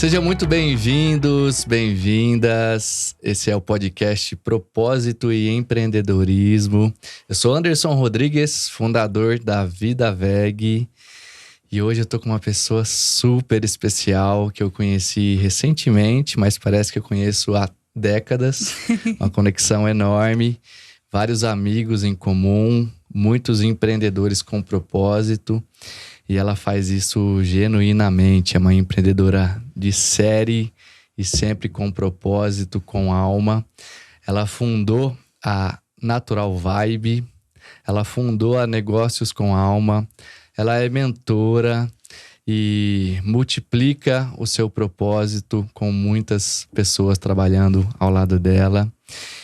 Sejam muito bem-vindos, bem-vindas. Esse é o podcast Propósito e Empreendedorismo. Eu sou Anderson Rodrigues, fundador da Vida Veg. E hoje eu tô com uma pessoa super especial que eu conheci recentemente, mas parece que eu conheço há décadas. Uma conexão enorme, vários amigos em comum, muitos empreendedores com propósito. E ela faz isso genuinamente. É uma empreendedora de série e sempre com propósito, com alma. Ela fundou a Natural Vibe. Ela fundou a Negócios com Alma. Ela é mentora e multiplica o seu propósito com muitas pessoas trabalhando ao lado dela.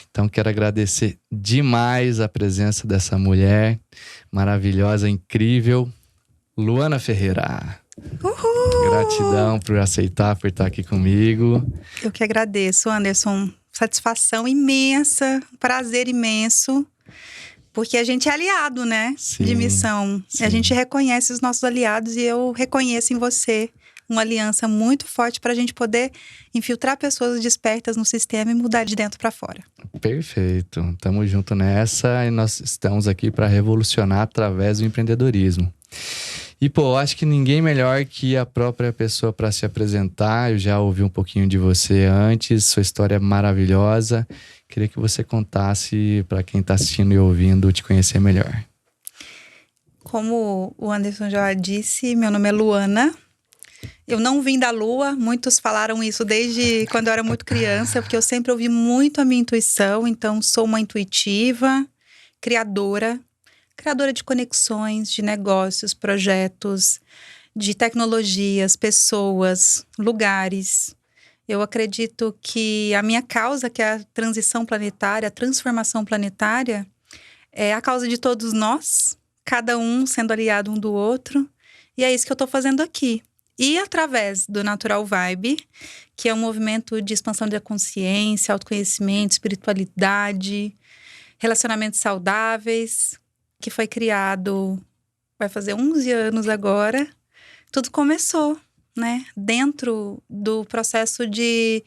Então, quero agradecer demais a presença dessa mulher maravilhosa, incrível, Luana Ferreira. Uhul! Gratidão por aceitar, por estar aqui comigo. Eu que agradeço, Anderson. Satisfação imensa, prazer imenso. Porque a gente é aliado, né? Sim, de missão. sim. A gente reconhece os nossos aliados e eu reconheço em você uma aliança muito forte para a gente poder infiltrar pessoas despertas no sistema e mudar de dentro para fora. Perfeito. Tamo junto nessa e nós estamos aqui para revolucionar através do empreendedorismo. E, pô, acho que ninguém melhor que a própria pessoa para se apresentar. Eu já ouvi um pouquinho de você antes, sua história é maravilhosa. Queria que você contasse para quem está assistindo e ouvindo te conhecer melhor. Como o Anderson já disse, meu nome é Luana. Eu não vim da lua, muitos falaram isso desde quando eu era muito criança, porque eu sempre ouvi muito a minha intuição. Então, sou uma intuitiva, criadora de conexões, de negócios, projetos, de tecnologias, pessoas, lugares. Eu acredito que a minha causa, que é a transição planetária, a transformação planetária, é a causa de todos nós, cada um sendo aliado um do outro. E é isso que eu estou fazendo aqui. E através do Natural Vibe, que é um movimento de expansão da consciência, autoconhecimento, espiritualidade, relacionamentos saudáveis, que foi criado, vai fazer 11 anos agora, tudo começou, né? Dentro do processo de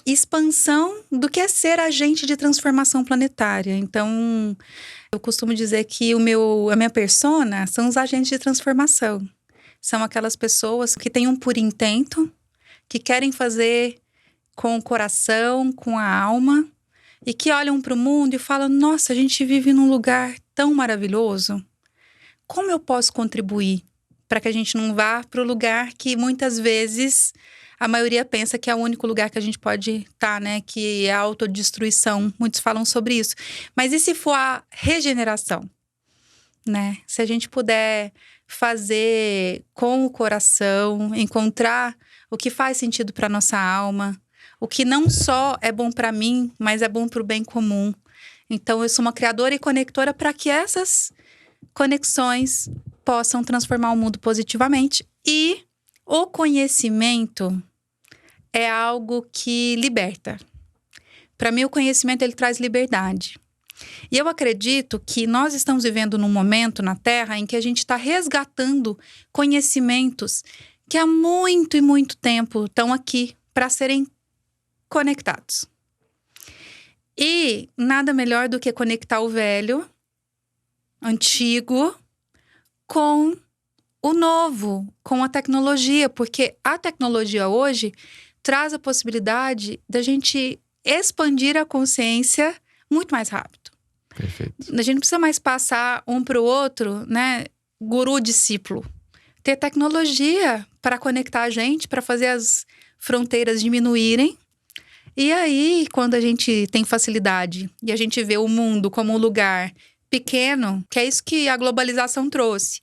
expansão do que é ser agente de transformação planetária. Então, eu costumo dizer que a minha persona são os agentes de transformação. São aquelas pessoas que têm um puro intento, que querem fazer com o coração, com a alma, e que olham para o mundo e falam, nossa, a gente vive num lugar tão maravilhoso. Como eu posso contribuir para que a gente não vá para o lugar que muitas vezes a maioria pensa que é o único lugar que a gente pode estar, né? Que é a autodestruição. Muitos falam sobre isso. Mas e se for a regeneração? Né? Se a gente puder fazer com o coração, encontrar o que faz sentido para nossa alma, o que não só é bom para mim, mas é bom para o bem comum. Então, eu sou uma criadora e conectora para que essas conexões possam transformar o mundo positivamente. E o conhecimento é algo que liberta. Para mim, o conhecimento ele traz liberdade. E eu acredito que nós estamos vivendo num momento na Terra em que a gente está resgatando conhecimentos que há muito e muito tempo estão aqui para serem conectados. E nada melhor do que conectar o velho, antigo, com o novo, com a tecnologia. Porque a tecnologia hoje traz a possibilidade da gente expandir a consciência muito mais rápido. Perfeito. A gente não precisa mais passar um para o outro, né? Guru-discípulo. Ter tecnologia para conectar a gente, para fazer as fronteiras diminuírem. E aí, quando a gente tem facilidade e a gente vê o mundo como um lugar pequeno, que é isso que a globalização trouxe.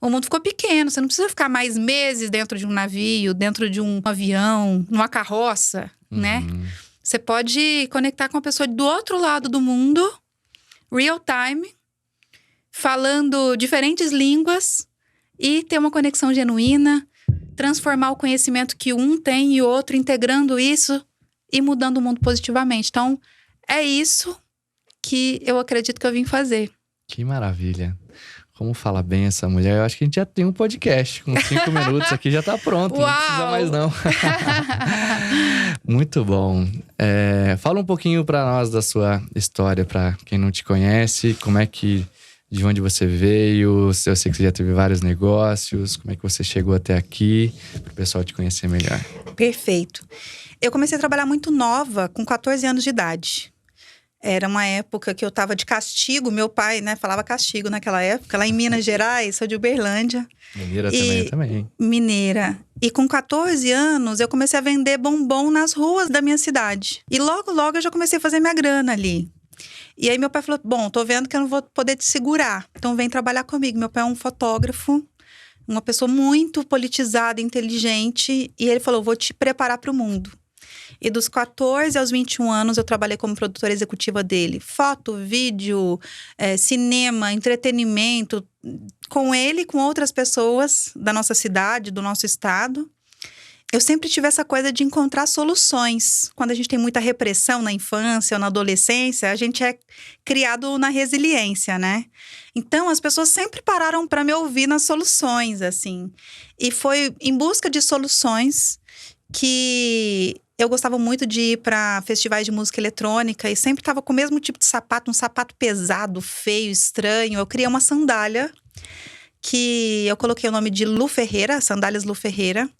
O mundo ficou pequeno, você não precisa ficar mais meses dentro de um navio, dentro de um avião, numa carroça, né? Você pode conectar com uma pessoa do outro lado do mundo, real time, falando diferentes línguas e ter uma conexão genuína, transformar o conhecimento que um tem e o outro, integrando isso e mudando o mundo positivamente. Então, é isso que eu acredito que eu vim fazer. Que maravilha. como fala bem essa mulher, eu acho que a gente já tem um podcast com 5 minutos aqui, já tá pronto. Uau! Não precisa mais não. Muito bom. Fala um pouquinho para nós da sua história, para quem não te conhece, de onde você veio, eu sei que você já teve vários negócios, como é que você chegou até aqui, para o pessoal te conhecer melhor. Perfeito. Eu comecei a trabalhar muito nova, com 14 anos de idade. Era uma época que eu estava de castigo. Meu pai, né, falava castigo naquela época. Lá em Minas Gerais, sou de Uberlândia. Mineira também. Mineira. E com 14 anos, eu comecei a vender bombom nas ruas da minha cidade. E logo eu já comecei a fazer minha grana ali. E aí meu pai falou, bom, tô vendo que eu não vou poder te segurar. Então vem trabalhar comigo. Meu pai é um fotógrafo, uma pessoa muito politizada, inteligente. E ele falou, vou te preparar para o mundo. E dos 14 aos 21 anos, eu trabalhei como produtora executiva dele. Foto, vídeo, cinema, entretenimento. Com ele e com outras pessoas da nossa cidade, do nosso estado. Eu sempre tive essa coisa de encontrar soluções. Quando a gente tem muita repressão na infância ou na adolescência, a gente é criado na resiliência, né? Então, as pessoas sempre pararam para me ouvir nas soluções, assim. E foi em busca de soluções que eu gostava muito de ir para festivais de música eletrônica e sempre estava com o mesmo tipo de sapato, um sapato pesado, feio, estranho. Eu criei uma sandália que eu coloquei o nome de Lu Ferreira, Sandálias Lu Ferreira.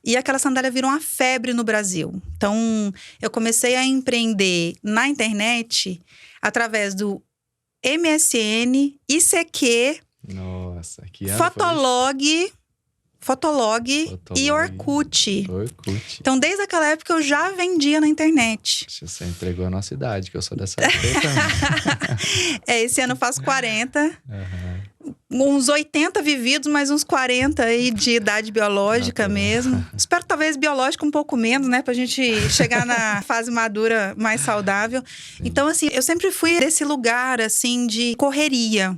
E aquela sandália virou uma febre no Brasil. Então, eu comecei a empreender na internet através do MSN, ICQ, Nossa, que ano Fotolog e Orkut. Então, desde aquela época, eu já vendia na internet. Você entregou a nossa idade, que eu sou dessa época também. Esse ano eu faço 40. Uns 80 vividos, mais uns 40 aí de idade biológica mesmo. Espero talvez biológica um pouco menos, né? Pra gente chegar na fase madura mais saudável. Sim. Então, assim, eu sempre fui desse lugar, assim, de correria.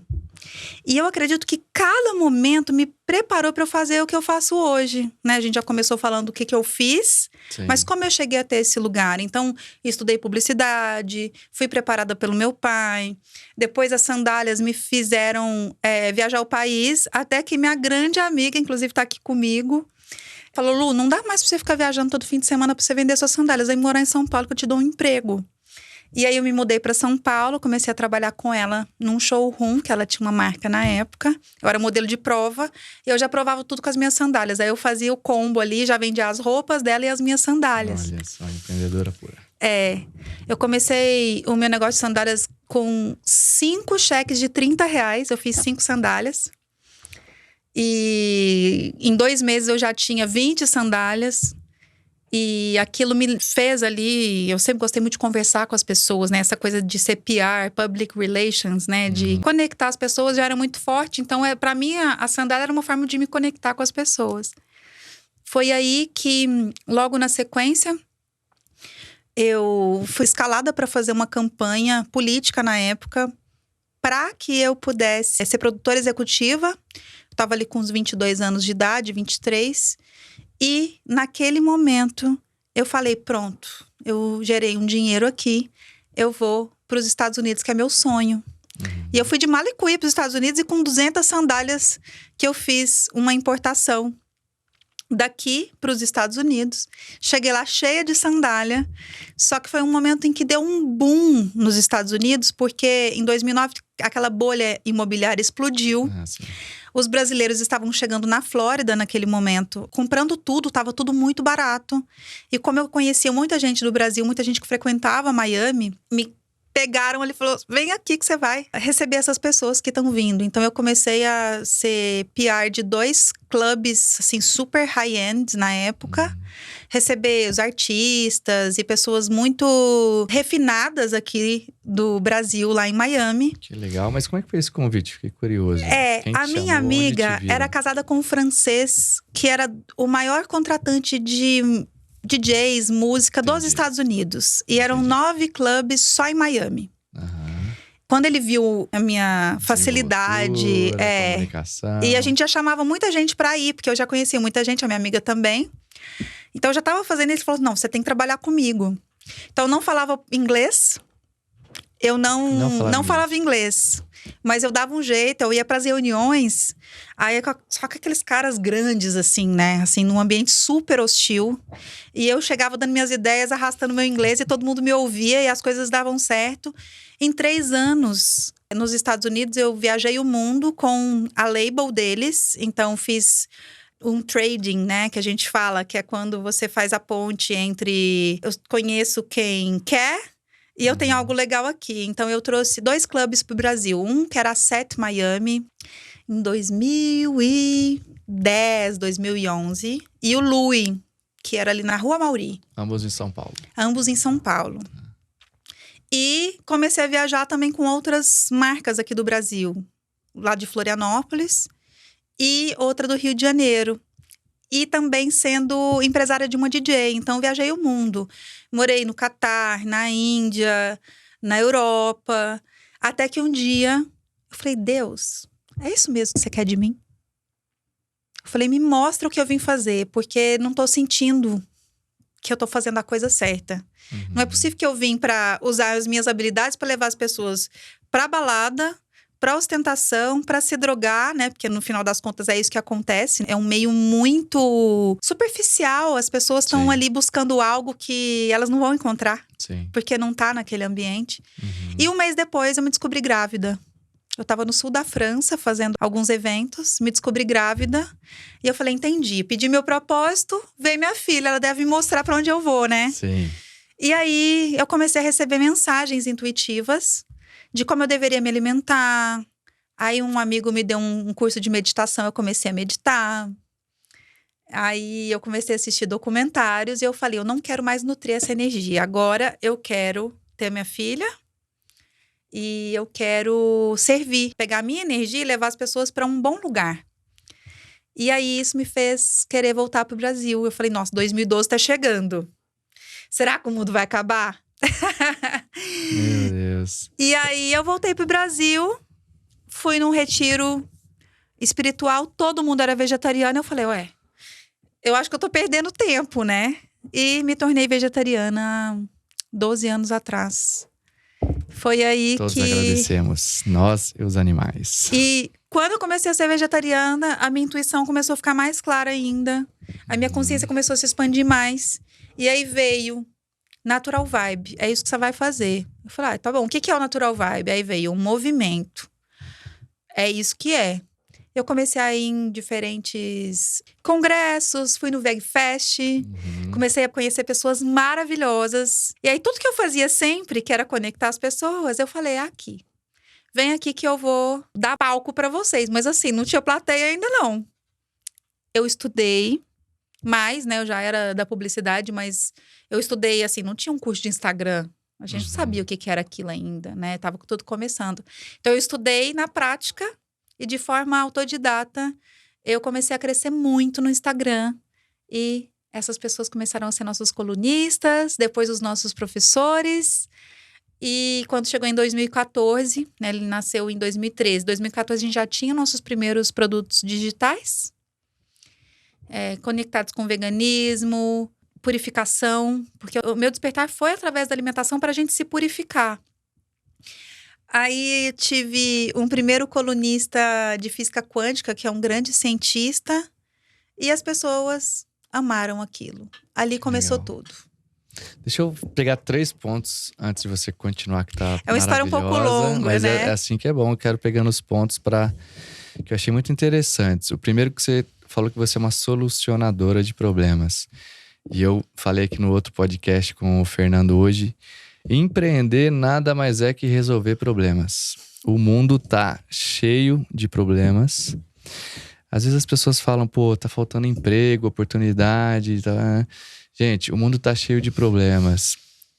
E eu acredito que cada momento me preparou para eu fazer o que eu faço hoje, né? A gente já começou falando do que eu fiz, sim, mas como eu cheguei até esse lugar. Então, estudei publicidade, fui preparada pelo meu pai. Depois, as sandálias me fizeram viajar o país, até que minha grande amiga, inclusive, está aqui comigo, falou, Lu, não dá mais para você ficar viajando todo fim de semana para você vender suas sandálias. Aí morar em São Paulo que eu te dou um emprego. E aí eu me mudei para São Paulo, comecei a trabalhar com ela num showroom, que ela tinha uma marca na época. Eu era modelo de prova e eu já provava tudo com as minhas sandálias. Aí eu fazia o combo ali, já vendia as roupas dela e as minhas sandálias. Olha só, empreendedora pura. Eu comecei o meu negócio de sandálias com 5 cheques de R$30. Eu fiz 5 sandálias. E em 2 meses eu já tinha 20 sandálias. E aquilo me fez ali, eu sempre gostei muito de conversar com as pessoas, né? Essa coisa de ser PR, Public Relations, né? De conectar as pessoas já era muito forte. Então, para mim, a sandália era uma forma de me conectar com as pessoas. Foi aí que, logo na sequência, eu fui escalada para fazer uma campanha política na época para que eu pudesse ser produtora executiva. Eu estava ali com uns 22 anos de idade, 23. E, naquele momento, eu falei, pronto, eu gerei um dinheiro aqui, eu vou para os Estados Unidos, que é meu sonho. E eu fui de mala e cuia para os Estados Unidos e com 200 sandálias que eu fiz uma importação daqui para os Estados Unidos. Cheguei lá cheia de sandália, só que foi um momento em que deu um boom nos Estados Unidos, porque em 2009 aquela bolha imobiliária explodiu. Os brasileiros estavam chegando na Flórida naquele momento, comprando tudo, estava tudo muito barato. E como eu conhecia muita gente do Brasil, muita gente que frequentava Miami, me pegaram, ele falou, vem aqui que você vai receber essas pessoas que estão vindo. Então eu comecei a ser PR de 2 clubes, assim, super high-end na época. Receber os artistas e pessoas muito refinadas aqui do Brasil, lá em Miami. Que legal, mas como é que foi esse convite? Fiquei curioso. A minha amiga era casada com um francês que era o maior contratante de DJs, música dos Estados Unidos. E eram 9 clubes só em Miami. Quando ele viu a minha facilidade, comunicação. E a gente já chamava muita gente pra ir, porque eu já conhecia muita gente, a minha amiga também. Então eu já tava fazendo isso, ele falou, não, você tem que trabalhar comigo. Então eu não falava inglês, eu não falava inglês. Mas eu dava um jeito, eu ia pras reuniões, aí só com aqueles caras grandes, assim, né? Assim, num ambiente super hostil. E eu chegava dando minhas ideias, arrastando meu inglês, e todo mundo me ouvia e as coisas davam certo. Em 3 anos, nos Estados Unidos, eu viajei o mundo com a label deles. Então, fiz um trading, né? Que a gente fala, que é quando você faz a ponte entre eu conheço quem quer e eu tenho algo legal aqui. Então, eu trouxe 2 clubes para o Brasil. Um que era a Set Miami, em 2010, 2011. E o Louis, que era ali na Rua Mauri. Ambos em São Paulo. Ambos em São Paulo. E comecei a viajar também com outras marcas aqui do Brasil. Lá de Florianópolis e outra do Rio de Janeiro. E também sendo empresária de uma DJ. Então, viajei o mundo. Morei no Catar, na Índia, na Europa. Até que um dia, eu falei, Deus, é isso mesmo que você quer de mim? Eu falei, me mostra o que eu vim fazer, porque não tô sentindo que eu tô fazendo a coisa certa. Não é possível que eu vim para usar as minhas habilidades para levar as pessoas pra balada, pra ostentação, pra se drogar, né? Porque no final das contas é isso que acontece. É um meio muito superficial. As pessoas estão ali buscando algo que elas não vão encontrar. Sim. Porque não tá naquele ambiente. E um mês depois eu me descobri grávida. Eu tava no sul da França fazendo alguns eventos, me descobri grávida. E eu falei, entendi. Pedi meu propósito, veio minha filha, ela deve me mostrar pra onde eu vou, né? Sim. E aí eu comecei a receber mensagens intuitivas de como eu deveria me alimentar. Aí um amigo me deu um curso de meditação, eu comecei a meditar. Aí eu comecei a assistir documentários e eu falei, eu não quero mais nutrir essa energia. Agora eu quero ter minha filha e eu quero servir, pegar a minha energia e levar as pessoas para um bom lugar. E aí isso me fez querer voltar para o Brasil. Eu falei, nossa, 2012 tá chegando. Será que o mundo vai acabar? Meu Deus. E aí eu voltei pro Brasil, fui num retiro espiritual, todo mundo era vegetariano. Eu falei, ué, eu acho que eu tô perdendo tempo, né? E me tornei vegetariana 12 anos atrás. Foi aí Todos que... agradecemos, nós e os animais. E quando eu comecei a ser vegetariana, a minha intuição começou a ficar mais clara ainda. A minha consciência começou a se expandir mais. E aí veio Natural Vibe, é isso que você vai fazer. Eu falei, tá bom, o que é o Natural Vibe? Aí veio um movimento. É isso que é. Eu comecei a ir em diferentes congressos, fui no VegFest, comecei a conhecer pessoas maravilhosas. E aí tudo que eu fazia sempre, que era conectar as pessoas, eu falei, aqui. Vem aqui que eu vou dar palco pra vocês. Mas assim, não tinha plateia ainda não. Eu estudei mais, né? Eu já era da publicidade, mas eu estudei, assim, não tinha um curso de Instagram. A gente não sabia o que era aquilo ainda, né? Tava tudo começando. Então, eu estudei na prática e de forma autodidata, eu comecei a crescer muito no Instagram. E essas pessoas começaram a ser nossos colunistas, depois os nossos professores. E quando chegou em 2014, né? Ele nasceu em 2013. Em 2014, a gente já tinha nossos primeiros produtos digitais. Conectados com veganismo, purificação, porque o meu despertar foi através da alimentação para a gente se purificar. Aí tive um primeiro colunista de física quântica, que é um grande cientista, e as pessoas amaram aquilo. Ali começou tudo. Deixa eu pegar 3 pontos antes de você continuar, que tá É uma história um pouco longa, mas né? É assim que é bom. Eu quero pegando os pontos que eu achei muito interessantes. O primeiro que você falou que você é uma solucionadora de problemas. E eu falei aqui no outro podcast com o Fernando hoje, empreender nada mais é que resolver problemas. O mundo tá cheio de problemas. Às vezes as pessoas falam, pô, tá faltando emprego, oportunidade, tá... Gente, o mundo tá cheio de problemas.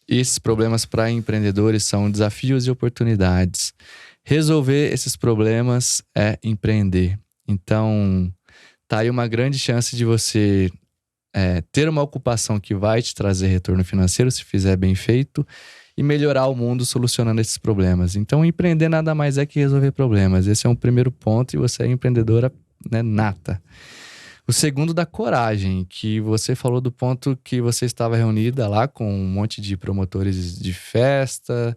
Esses problemas para empreendedores são desafios e oportunidades. Resolver esses problemas é empreender. Então, tá aí uma grande chance de você ter uma ocupação que vai te trazer retorno financeiro, se fizer bem feito, e melhorar o mundo solucionando esses problemas. Então, empreender nada mais é que resolver problemas. Esse é um primeiro ponto e você é empreendedora, né, nata. O segundo, da coragem, que você falou do ponto que você estava reunida lá com um monte de promotores de festa,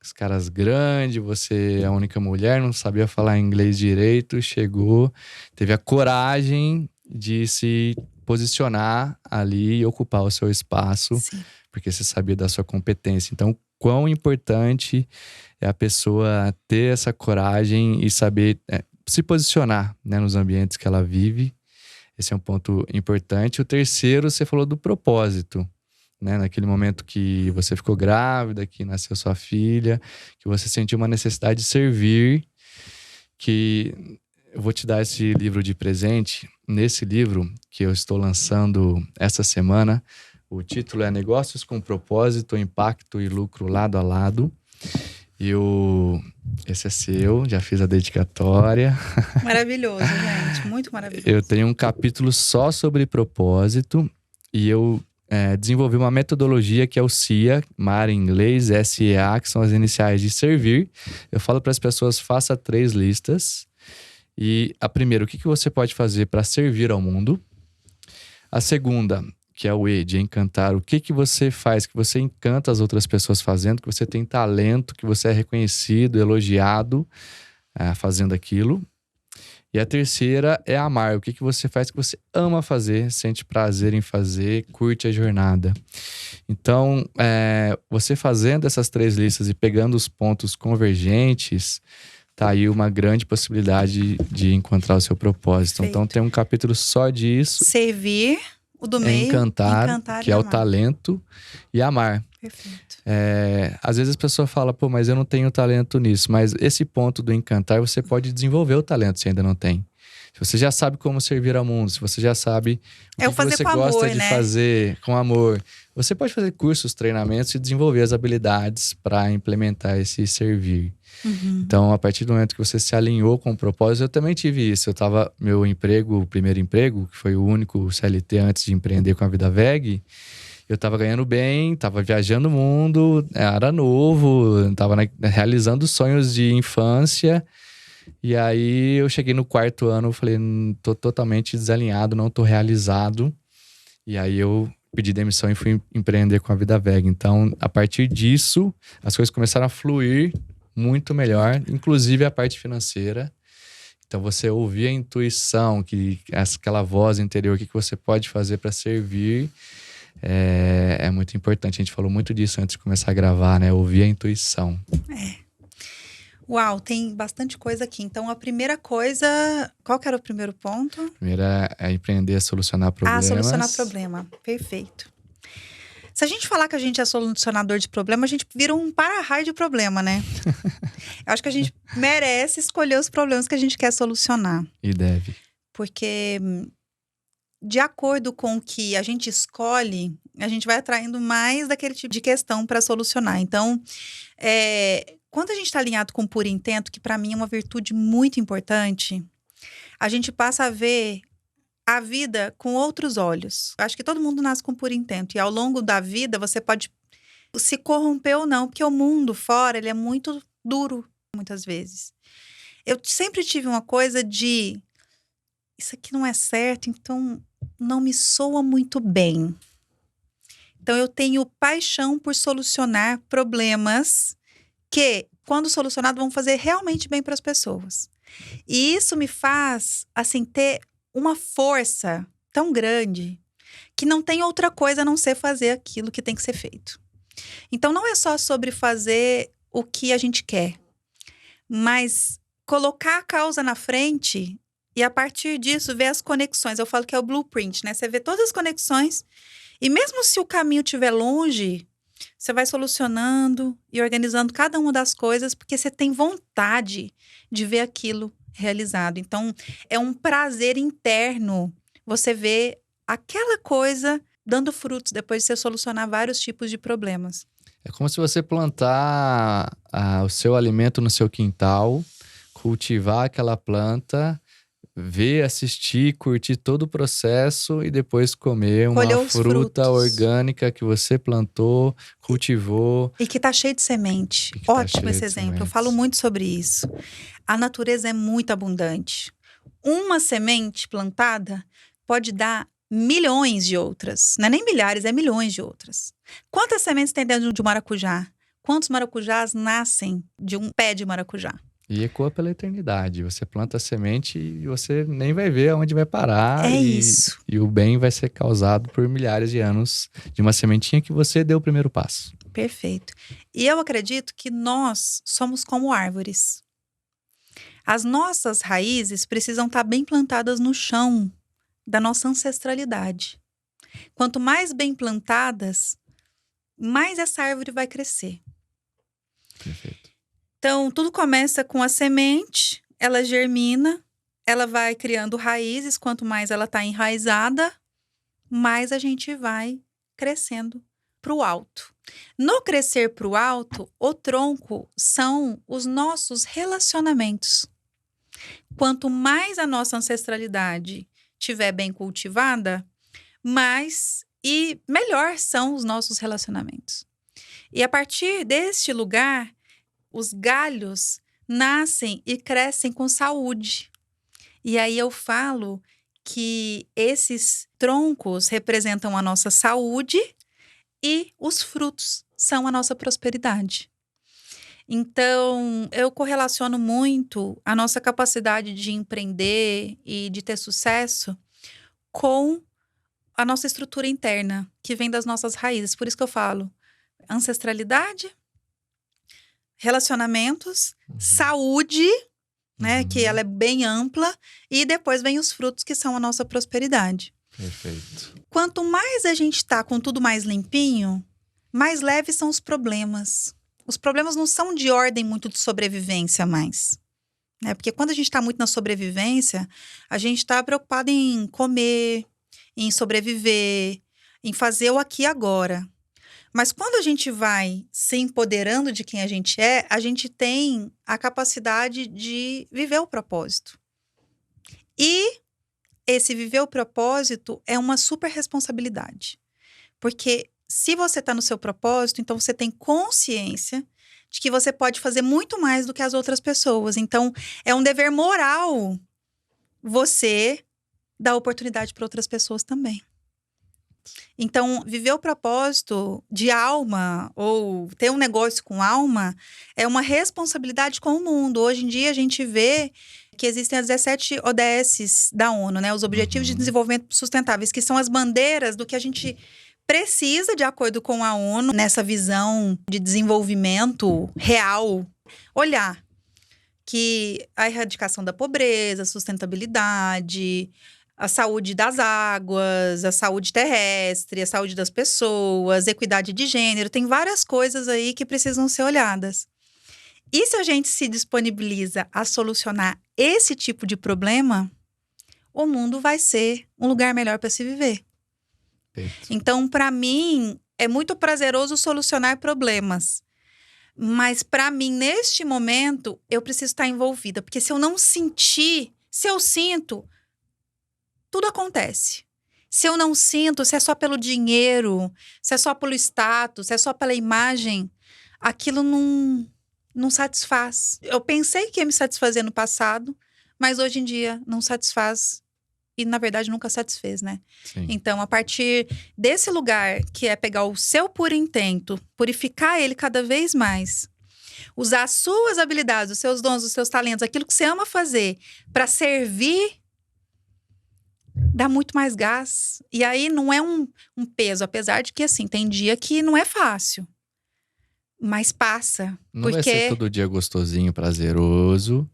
os caras grandes, você é a única mulher, não sabia falar inglês direito, chegou, teve a coragem de se posicionar ali e ocupar o seu espaço, Sim. porque você sabia da sua competência. Então, quão importante é a pessoa ter essa coragem e saber se posicionar, né, nos ambientes que ela vive. Esse é um ponto importante. O terceiro, você falou do propósito, né? Naquele momento que você ficou grávida, que nasceu sua filha, que você sentiu uma necessidade de servir, que eu vou te dar esse livro de presente. Nesse livro que eu estou lançando essa semana, o título é Negócios com Propósito, Impacto e Lucro Lado a Lado. Esse é seu, já fiz a dedicatória. Maravilhoso, gente. Muito maravilhoso. Eu tenho um capítulo só sobre propósito e eu desenvolvi uma metodologia que é o SEA, MAR em inglês, SEA, que são as iniciais de servir. Eu falo para as pessoas, faça 3 listas. E a primeira, o que você pode fazer para servir ao mundo? A segunda, que é o E, de encantar. O que você faz, que você encanta as outras pessoas fazendo, que você tem talento, que você é reconhecido, elogiado fazendo aquilo. E a terceira é amar. O que você faz que você ama fazer, sente prazer em fazer, curte a jornada. Então, você fazendo essas 3 listas e pegando os pontos convergentes, tá aí uma grande possibilidade de encontrar o seu propósito. Perfeito. Então, tem um capítulo só disso. Servir, o do meio, encantar que é o talento, e amar. Perfeito. Às vezes a pessoa fala, pô, mas eu não tenho talento nisso. Mas esse ponto do encantar, você pode desenvolver o talento se ainda não tem. Se você já sabe como servir ao mundo, se você já sabe o que você gosta de fazer com amor, você pode fazer cursos, treinamentos e desenvolver as habilidades para implementar esse servir. Uhum. Então, a partir do momento que você se alinhou com o propósito, eu também tive isso. Meu emprego, o primeiro emprego, que foi o único CLT antes de empreender com a Vida Veg, eu estava ganhando bem, estava viajando o mundo, era novo, estava realizando sonhos de infância. E aí eu cheguei no 4º ano, falei, tô totalmente desalinhado, não tô realizado. E aí eu pedi demissão e fui empreender com a Vida Veg. Então, a partir disso, as coisas começaram a fluir muito melhor, inclusive a parte financeira. Então, você ouvir a intuição, aquela voz interior, o que você pode fazer para servir, é muito importante. A gente falou muito disso antes de começar a gravar, né? Ouvir a intuição. Uau, tem bastante coisa aqui. Então, a primeira coisa... Qual que era o primeiro ponto? A primeira é empreender a solucionar problemas. Solucionar problema. Perfeito. Se a gente falar que a gente é solucionador de problema, a gente vira um para-raio de problema, né? Eu acho que a gente merece escolher os problemas que a gente quer solucionar. E deve. Porque, de acordo com o que a gente escolhe, a gente vai atraindo mais daquele tipo de questão para solucionar. Então, quando a gente está alinhado com o puro intento, que para mim é uma virtude muito importante, a gente passa a ver a vida com outros olhos. Acho que todo mundo nasce com puro intento. E ao longo da vida, você pode se corromper ou não. Porque o mundo fora, ele é muito duro, muitas vezes. Eu sempre tive uma coisa de... Isso aqui não é certo, então não me soa muito bem. Então, eu tenho paixão por solucionar problemas que, quando solucionados, vão fazer realmente bem para as pessoas. E isso me faz, assim, ter uma força tão grande que não tem outra coisa a não ser fazer aquilo que tem que ser feito. Então, não é só sobre fazer o que a gente quer, mas colocar a causa na frente e, a partir disso, ver as conexões. Eu falo que é o blueprint, né? Você vê todas as conexões e mesmo se o caminho estiver longe, você vai solucionando e organizando cada uma das coisas porque você tem vontade de ver aquilo realizado. Então, é um prazer interno você ver aquela coisa dando frutos depois de você solucionar vários tipos de problemas. É como se você plantar o seu alimento no seu quintal, cultivar aquela planta, ver, assistir, curtir todo o processo e depois comer uma fruta orgânica que você plantou, cultivou. E que tá cheio de semente. Ótimo esse exemplo. Eu falo muito sobre isso. A natureza é muito abundante. Uma semente plantada pode dar milhões de outras. Não é nem milhares, é milhões de outras. Quantas sementes tem dentro de um maracujá? Quantos maracujás nascem de um pé de maracujá? E ecoa pela eternidade. Você planta a semente e você nem vai ver aonde vai parar. Isso. E o bem vai ser causado por milhares de anos de uma sementinha que você deu o primeiro passo. Perfeito. E eu acredito que nós somos como árvores. As nossas raízes precisam estar bem plantadas no chão da nossa ancestralidade. Quanto mais bem plantadas, mais essa árvore vai crescer. Perfeito. Então, tudo começa com a semente, ela germina, ela vai criando raízes. Quanto mais ela está enraizada, mais a gente vai crescendo para o alto. No crescer para o alto, o tronco são os nossos relacionamentos. Quanto mais a nossa ancestralidade estiver bem cultivada, mais e melhor são os nossos relacionamentos. E a partir deste lugar, os galhos nascem e crescem com saúde. E aí eu falo que esses troncos representam a nossa saúde e os frutos são a nossa prosperidade. Então, eu correlaciono muito a nossa capacidade de empreender e de ter sucesso com a nossa estrutura interna, que vem das nossas raízes. Por isso que eu falo ancestralidade, relacionamentos, saúde, né, que ela é bem ampla, e depois vem os frutos, que são a nossa prosperidade. Perfeito. Quanto mais a gente tá com tudo mais limpinho, mais leves são os problemas. Os problemas não são de ordem muito de sobrevivência mais, né? Porque quando a gente está muito na sobrevivência, a gente está preocupado em comer, em sobreviver, em fazer o aqui e agora. Mas quando a gente vai se empoderando de quem a gente tem a capacidade de viver o propósito. E esse viver o propósito é uma super responsabilidade. Porque se você está no seu propósito, então você tem consciência de que você pode fazer muito mais do que as outras pessoas. Então, é um dever moral você dar oportunidade para outras pessoas também. Então, viver o propósito de alma ou ter um negócio com alma é uma responsabilidade com o mundo. Hoje em dia, a gente vê que existem as 17 ODSs da ONU, né? Os Objetivos de Desenvolvimento Sustentáveis, que são as bandeiras do que a gente precisa, de acordo com a ONU, nessa visão de desenvolvimento real, olhar que a erradicação da pobreza, a sustentabilidade, a saúde das águas, a saúde terrestre, a saúde das pessoas, equidade de gênero, tem várias coisas aí que precisam ser olhadas. E se a gente se disponibiliza a solucionar esse tipo de problema, o mundo vai ser um lugar melhor para se viver. Então, para mim, é muito prazeroso solucionar problemas. Mas, para mim, neste momento, eu preciso estar envolvida. Porque se eu não sentir, se eu sinto, tudo acontece. Se eu não sinto, se é só pelo dinheiro, se é só pelo status, se é só pela imagem, aquilo não satisfaz. Eu pensei que ia me satisfazer no passado, mas hoje em dia não satisfaz. E, na verdade, nunca satisfez, né? Sim. Então, a partir desse lugar, que é pegar o seu puro intento, purificar ele cada vez mais, usar as suas habilidades, os seus dons, os seus talentos, aquilo que você ama fazer, para servir, dá muito mais gás. E aí, não é um peso, apesar de que, assim, tem dia que não é fácil. Mas passa. Não vai ser todo dia gostosinho, prazeroso.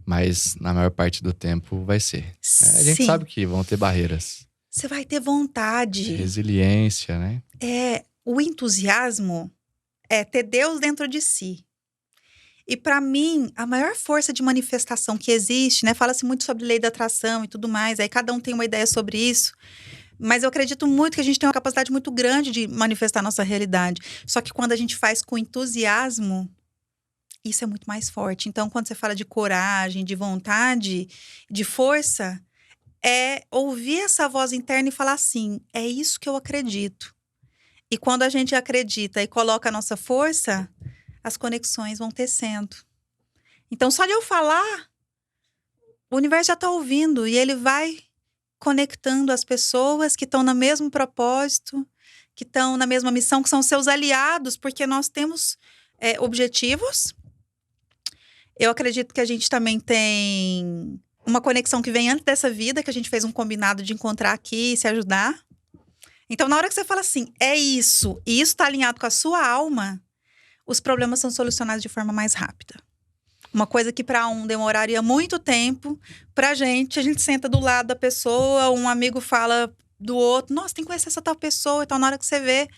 Mas na maior parte do tempo vai ser. A gente sabe que vão ter barreiras. Você vai ter vontade. Resiliência, né? O entusiasmo é ter Deus dentro de si. E para mim, a maior força de manifestação que existe, né? Fala-se muito sobre lei da atração e tudo mais. Aí cada um tem uma ideia sobre isso. Mas eu acredito muito que a gente tem uma capacidade muito grande de manifestar a nossa realidade. Só que quando a gente faz com entusiasmo, isso é muito mais forte. Então, quando você fala de coragem, de vontade, de força, é ouvir essa voz interna e falar assim, é isso que eu acredito. E quando a gente acredita e coloca a nossa força, as conexões vão tecendo. Então, só de eu falar, o universo já está ouvindo e ele vai conectando as pessoas que estão no mesmo propósito, que estão na mesma missão, que são seus aliados, porque nós temos objetivos. Eu acredito que a gente também tem uma conexão que vem antes dessa vida, que a gente fez um combinado de encontrar aqui e se ajudar. Então, na hora que você fala assim, é isso, e isso está alinhado com a sua alma, os problemas são solucionados de forma mais rápida. Uma coisa que para um demoraria muito tempo, a gente senta do lado da pessoa, um amigo fala do outro, nossa, tem que conhecer essa tal pessoa. Então, na hora que você vê,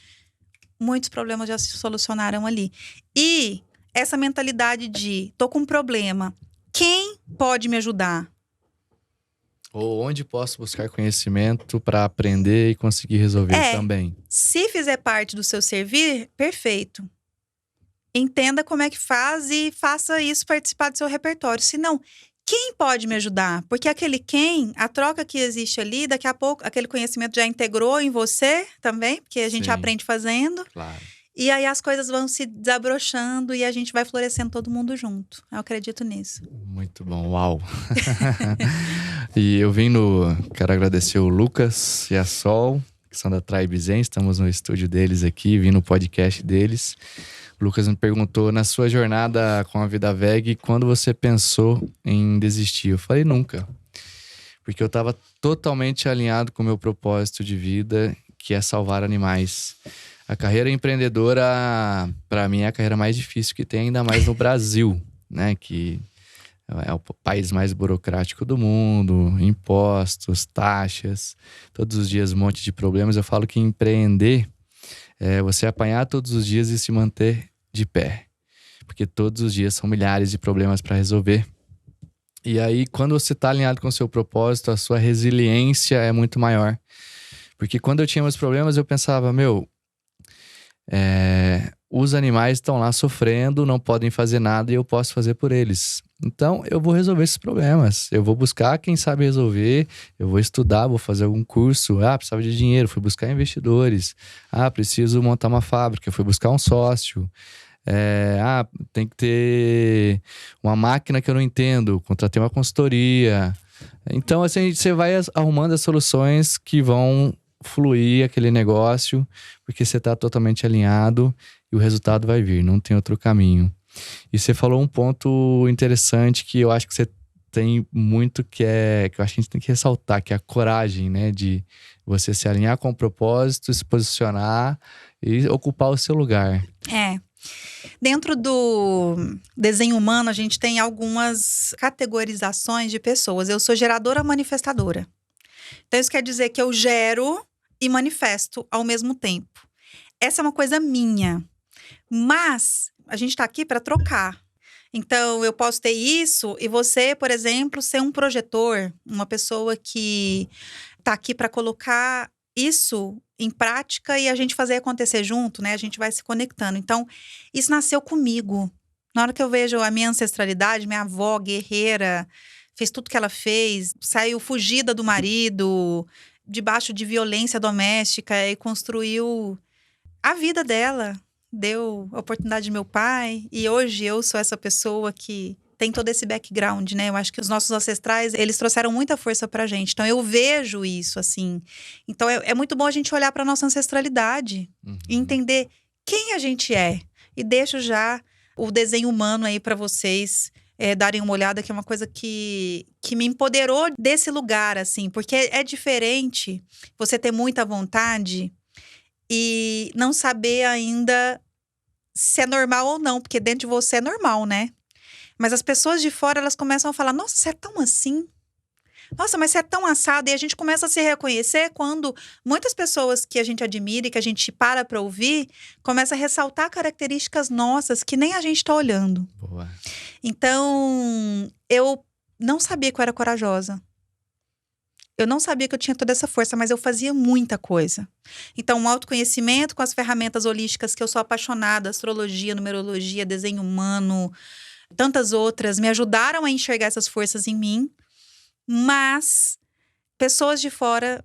muitos problemas já se solucionaram ali. E essa mentalidade de, tô com um problema, quem pode me ajudar? Ou onde posso buscar conhecimento para aprender e conseguir resolver também. Se fizer parte do seu servir, perfeito. Entenda como é que faz e faça isso participar do seu repertório. Se não, quem pode me ajudar? Porque a troca que existe ali, daqui a pouco, aquele conhecimento já integrou em você também, porque a gente aprende fazendo. Claro. E aí as coisas vão se desabrochando e a gente vai florescendo todo mundo junto. Eu acredito nisso. Muito bom, uau! E quero agradecer o Lucas e a Sol, que são da Tribe Zen, estamos no estúdio deles aqui, vim no podcast deles. O Lucas me perguntou, na sua jornada com a Vida Veg, quando você pensou em desistir? Eu falei, nunca. Porque eu estava totalmente alinhado com o meu propósito de vida, que é salvar animais. A carreira empreendedora, para mim, é a carreira mais difícil que tem, ainda mais no Brasil, né? Que é o país mais burocrático do mundo, impostos, taxas, todos os dias um monte de problemas. Eu falo que empreender é você apanhar todos os dias e se manter de pé. Porque todos os dias são milhares de problemas para resolver. E aí, quando você está alinhado com o seu propósito, a sua resiliência é muito maior. Porque quando eu tinha meus problemas, eu pensava, os animais estão lá sofrendo, não podem fazer nada e eu posso fazer por eles. Então, eu vou resolver esses problemas. Eu vou buscar quem sabe resolver, eu vou estudar, vou fazer algum curso. Precisava de dinheiro, fui buscar investidores. Preciso montar uma fábrica, fui buscar um sócio. Tem que ter uma máquina que eu não entendo, contratei uma consultoria. Então, assim, você vai arrumando as soluções que vão fluir aquele negócio, porque você está totalmente alinhado e o resultado vai vir, não tem outro caminho. E você falou um ponto interessante que eu acho que você tem muito, que eu acho que a gente tem que ressaltar, que é a coragem, né? De você se alinhar com o propósito, se posicionar e ocupar o seu lugar. Dentro do desenho humano, a gente tem algumas categorizações de pessoas. Eu sou geradora manifestadora. Então, isso quer dizer que eu gero e manifesto ao mesmo tempo. Essa é uma coisa minha. Mas a gente está aqui para trocar. Então, eu posso ter isso e você, por exemplo, ser um projetor, uma pessoa que está aqui para colocar isso em prática e a gente fazer acontecer junto, né? A gente vai se conectando. Então, isso nasceu comigo. Na hora que eu vejo a minha ancestralidade, minha avó guerreira, fez tudo que ela fez, saiu fugida do marido, debaixo de violência doméstica e construiu a vida dela. Deu a oportunidade de meu pai e hoje eu sou essa pessoa que tem todo esse background, né? Eu acho que os nossos ancestrais, eles trouxeram muita força pra gente. Então, eu vejo isso, assim. Então, é muito bom a gente olhar pra nossa ancestralidade e entender quem a gente é. E deixo já o desenho humano aí pra vocês darem uma olhada, que é uma coisa que me empoderou desse lugar, assim. Porque é diferente você ter muita vontade e não saber ainda se é normal ou não. Porque dentro de você é normal, né? Mas as pessoas de fora, elas começam a falar, nossa, você é tão assim? Nossa, mas você é tão assado. E a gente começa a se reconhecer quando muitas pessoas que a gente admira e que a gente para ouvir, começam a ressaltar características nossas que nem a gente tá olhando. Boa. Então, eu não sabia que eu era corajosa. Eu não sabia que eu tinha toda essa força, mas eu fazia muita coisa. Então, um autoconhecimento com as ferramentas holísticas que eu sou apaixonada, astrologia, numerologia, desenho humano, tantas outras, me ajudaram a enxergar essas forças em mim, mas pessoas de fora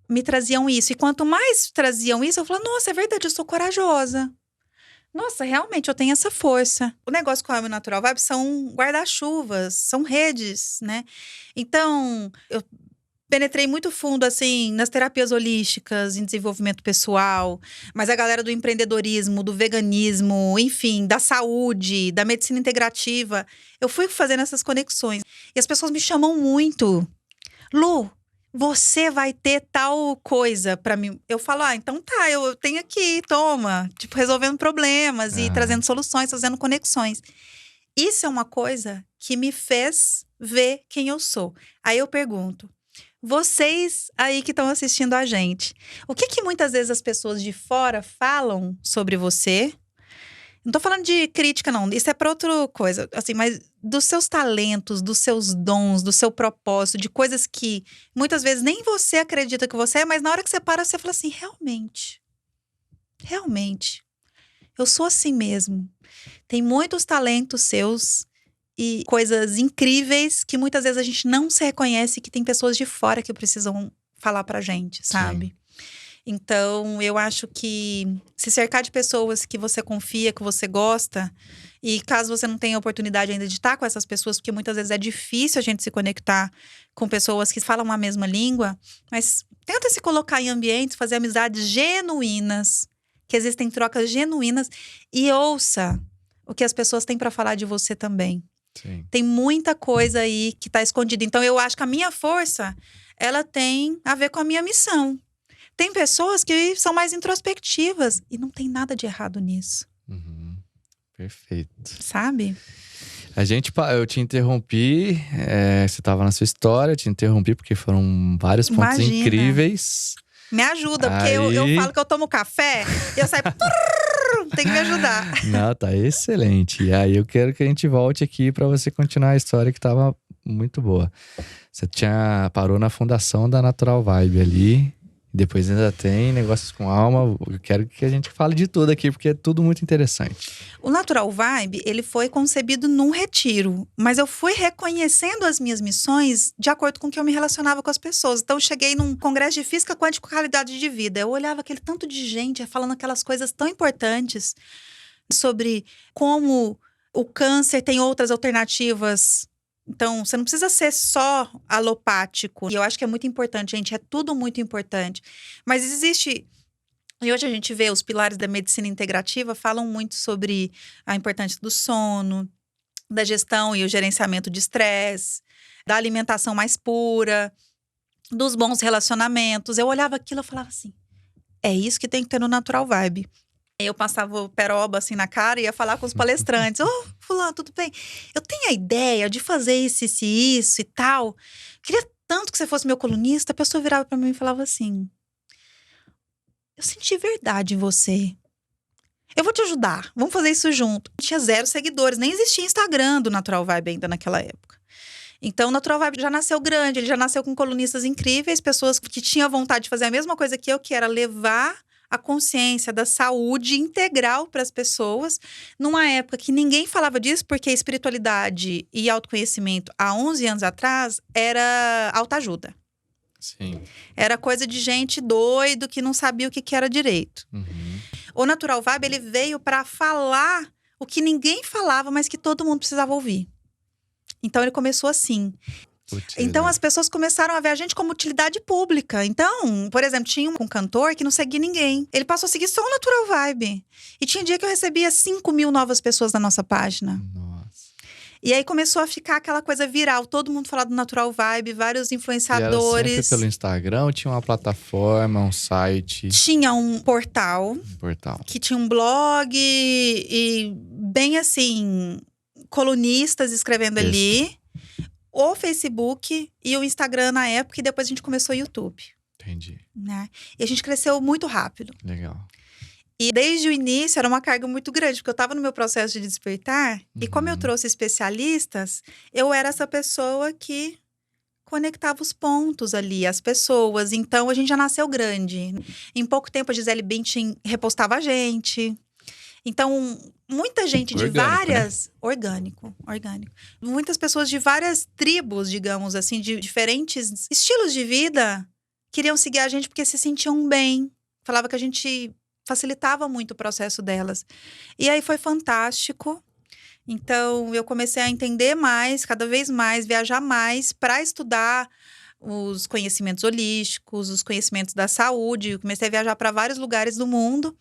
me traziam isso. E quanto mais traziam isso, eu falava, nossa, é verdade, eu sou corajosa. Nossa, realmente, eu tenho essa força. O negócio com a Alma Natural Vibe são guarda-chuvas, são redes, né? Então, eu penetrei muito fundo, assim, nas terapias holísticas, em desenvolvimento pessoal, mas a galera do empreendedorismo, do veganismo, enfim, da saúde, da medicina integrativa, eu fui fazendo essas conexões. E as pessoas me chamam muito. Lu, você vai ter tal coisa pra mim. Eu falo, então tá, eu tenho aqui, toma. Tipo, resolvendo problemas e trazendo soluções, fazendo conexões. Isso é uma coisa que me fez ver quem eu sou. Aí eu pergunto, vocês aí que estão assistindo a gente, o que muitas vezes as pessoas de fora falam sobre você? Não tô falando de crítica, não. Isso é pra outra coisa. Assim, mas dos seus talentos, dos seus dons, do seu propósito, de coisas que muitas vezes nem você acredita que você é, mas na hora que você para, você fala assim, realmente, eu sou assim mesmo. Tem muitos talentos seus e coisas incríveis que muitas vezes a gente não se reconhece, que tem pessoas de fora que precisam falar pra gente, sabe? Sim. Então, eu acho que se cercar de pessoas que você confia, que você gosta, e caso você não tenha oportunidade ainda de estar com essas pessoas, porque muitas vezes é difícil a gente se conectar com pessoas que falam a mesma língua, mas tenta se colocar em ambientes, fazer amizades genuínas, que existem trocas genuínas, e ouça o que as pessoas têm para falar de você também. Sim. Tem muita coisa aí que está escondida. Então, eu acho que a minha força, ela tem a ver com a minha missão. Tem pessoas que são mais introspectivas e não tem nada de errado nisso. Uhum. Perfeito. Sabe? Eu te interrompi, você estava na sua história, eu te interrompi porque foram vários pontos incríveis. Me ajuda, porque eu falo que eu tomo café e eu saio... tem que me ajudar. Não, tá excelente. E aí eu quero que a gente volte aqui para você continuar a história que estava muito boa. Você parou na fundação da Natural Vibe ali. Depois ainda tem Negócios com Alma. Eu quero que a gente fale de tudo aqui, porque é tudo muito interessante. O Natural Vibe, ele foi concebido num retiro. Mas eu fui reconhecendo as minhas missões de acordo com o que eu me relacionava com as pessoas. Então, eu cheguei num congresso de Física Quântica e Qualidade de Vida. Eu olhava aquele tanto de gente falando aquelas coisas tão importantes sobre como o câncer tem outras alternativas. Então, você não precisa ser só alopático. E eu acho que é muito importante, gente. É tudo muito importante. Mas existe... E hoje a gente vê os pilares da medicina integrativa falam muito sobre a importância do sono, da gestão e o gerenciamento de estresse, da alimentação mais pura, dos bons relacionamentos. Eu olhava aquilo e falava assim, é isso que tem que ter no Natural Vibe. Eu passava o peroba assim na cara e ia falar com os palestrantes. Fulano, tudo bem? Eu tenho a ideia de fazer isso e tal. Queria tanto que você fosse meu colunista. A pessoa virava pra mim e falava assim, eu senti verdade em você. Eu vou te ajudar. Vamos fazer isso junto. Tinha 0 seguidores. Nem existia Instagram do Natural Vibe ainda naquela época. Então, o Natural Vibe já nasceu grande. Ele já nasceu com colunistas incríveis. Pessoas que tinham vontade de fazer a mesma coisa que eu, que era levar a consciência da saúde integral para as pessoas, numa época que ninguém falava disso, porque espiritualidade e autoconhecimento, há 11 anos atrás, era autoajuda. Sim. Era coisa de gente doido que não sabia o que era direito. Uhum. O Natural Vibe, ele veio para falar o que ninguém falava, mas que todo mundo precisava ouvir. Então, ele começou assim. Então, as pessoas começaram a ver a gente como utilidade pública. Então, por exemplo, tinha um cantor que não seguia ninguém. Ele passou a seguir só o Natural Vibe. E tinha dia que eu recebia 5.000 novas pessoas na nossa página. Nossa. E aí começou a ficar aquela coisa viral. Todo mundo falava do Natural Vibe, vários influenciadores. E era sempre pelo Instagram, tinha uma plataforma, um site? Tinha um portal. Que tinha um blog e bem assim, colunistas escrevendo ali. O Facebook e o Instagram na época, e depois a gente começou o YouTube. Entendi. Né? E a gente cresceu muito rápido. Legal. E desde o início era uma carga muito grande, porque eu estava no meu processo de despertar, e como eu trouxe especialistas, eu era essa pessoa que conectava os pontos ali, as pessoas. Então, a gente já nasceu grande. Em pouco tempo, a Gisele Bündchen repostava a gente. Então, muita gente de várias... Né? Orgânico. Muitas pessoas de várias tribos, digamos assim, de diferentes estilos de vida, queriam seguir a gente porque se sentiam bem. Falava que a gente facilitava muito o processo delas. E aí foi fantástico. Então, eu comecei a entender mais, cada vez mais, viajar mais para estudar os conhecimentos holísticos, os conhecimentos da saúde. Eu comecei a viajar para vários lugares do mundo.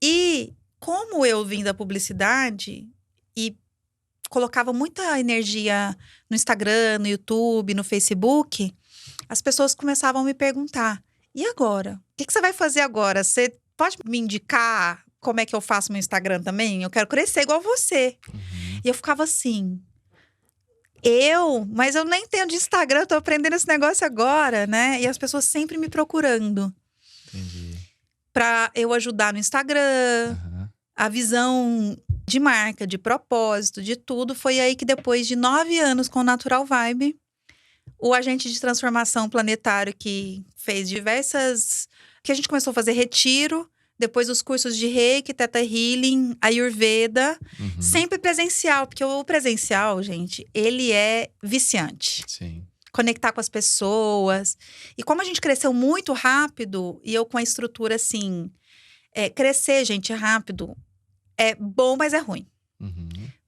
E como eu vim da publicidade e colocava muita energia no Instagram, no YouTube, no Facebook, as pessoas começavam a me perguntar: e agora? O que você vai fazer agora? Você pode me indicar como é que eu faço meu Instagram também? Eu quero crescer igual você. E eu ficava assim... Mas eu nem tenho de Instagram, eu tô aprendendo esse negócio agora, né? E as pessoas sempre me procurando. Entendi. Pra eu ajudar no Instagram, a visão de marca, de propósito, de tudo. Foi aí que depois de 9 anos com Natural Vibe, o agente de transformação planetário que fez diversas... Que a gente começou a fazer retiro, depois os cursos de Reiki, Theta Healing, Ayurveda, sempre presencial, porque o presencial, gente, ele é viciante. Sim. Conectar com as pessoas. E como a gente cresceu muito rápido, e eu com a estrutura assim, crescer, gente, rápido, é bom, mas é ruim.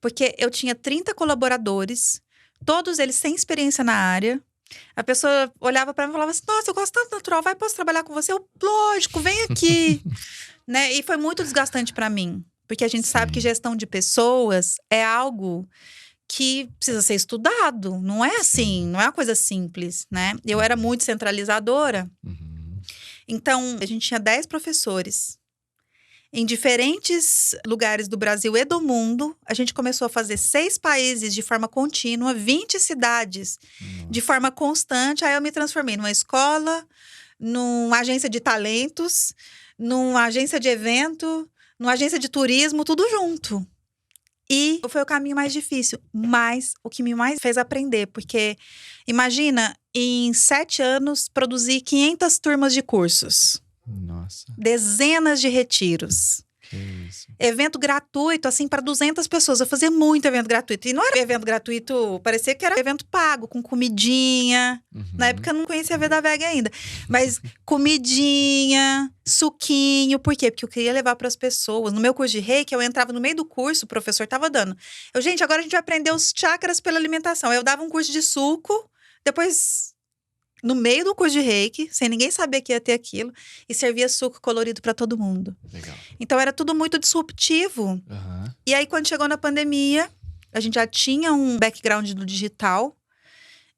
Porque eu tinha 30 colaboradores, todos eles sem experiência na área. A pessoa olhava para mim e falava assim: nossa, eu gosto tanto do Natural, posso trabalhar com você? Eu, lógico, vem aqui. Né? E foi muito desgastante para mim. Porque a gente sabe que gestão de pessoas é algo que precisa ser estudado. Não é assim, não é uma coisa simples, né? Eu era muito centralizadora. Então, a gente tinha 10 professores. Em diferentes lugares do Brasil e do mundo, a gente começou a fazer 6 países de forma contínua, 20 cidades de forma constante. Aí eu me transformei numa escola, numa agência de talentos, numa agência de evento, numa agência de turismo, tudo junto. E foi o caminho mais difícil, mas o que me mais fez aprender, porque imagina, em 7 anos, produzir 500 turmas de cursos. Nossa. Dezenas de retiros. Que isso. Evento gratuito, assim, para 200 pessoas. Eu fazia muito evento gratuito. E não era evento gratuito, parecia que era evento pago, com comidinha. Na época eu não conhecia a Vida Veg ainda. Mas comidinha, suquinho. Por quê? Porque eu queria levar para as pessoas. No meu curso de Reiki, eu entrava no meio do curso, o professor estava dando. Gente, agora a gente vai aprender os chakras pela alimentação. Eu dava um curso de suco, depois... no meio do curso de Reiki, sem ninguém saber que ia ter aquilo, e servia suco colorido para todo mundo. Legal. Então era tudo muito disruptivo. E aí, quando chegou na pandemia, a gente já tinha um background do digital,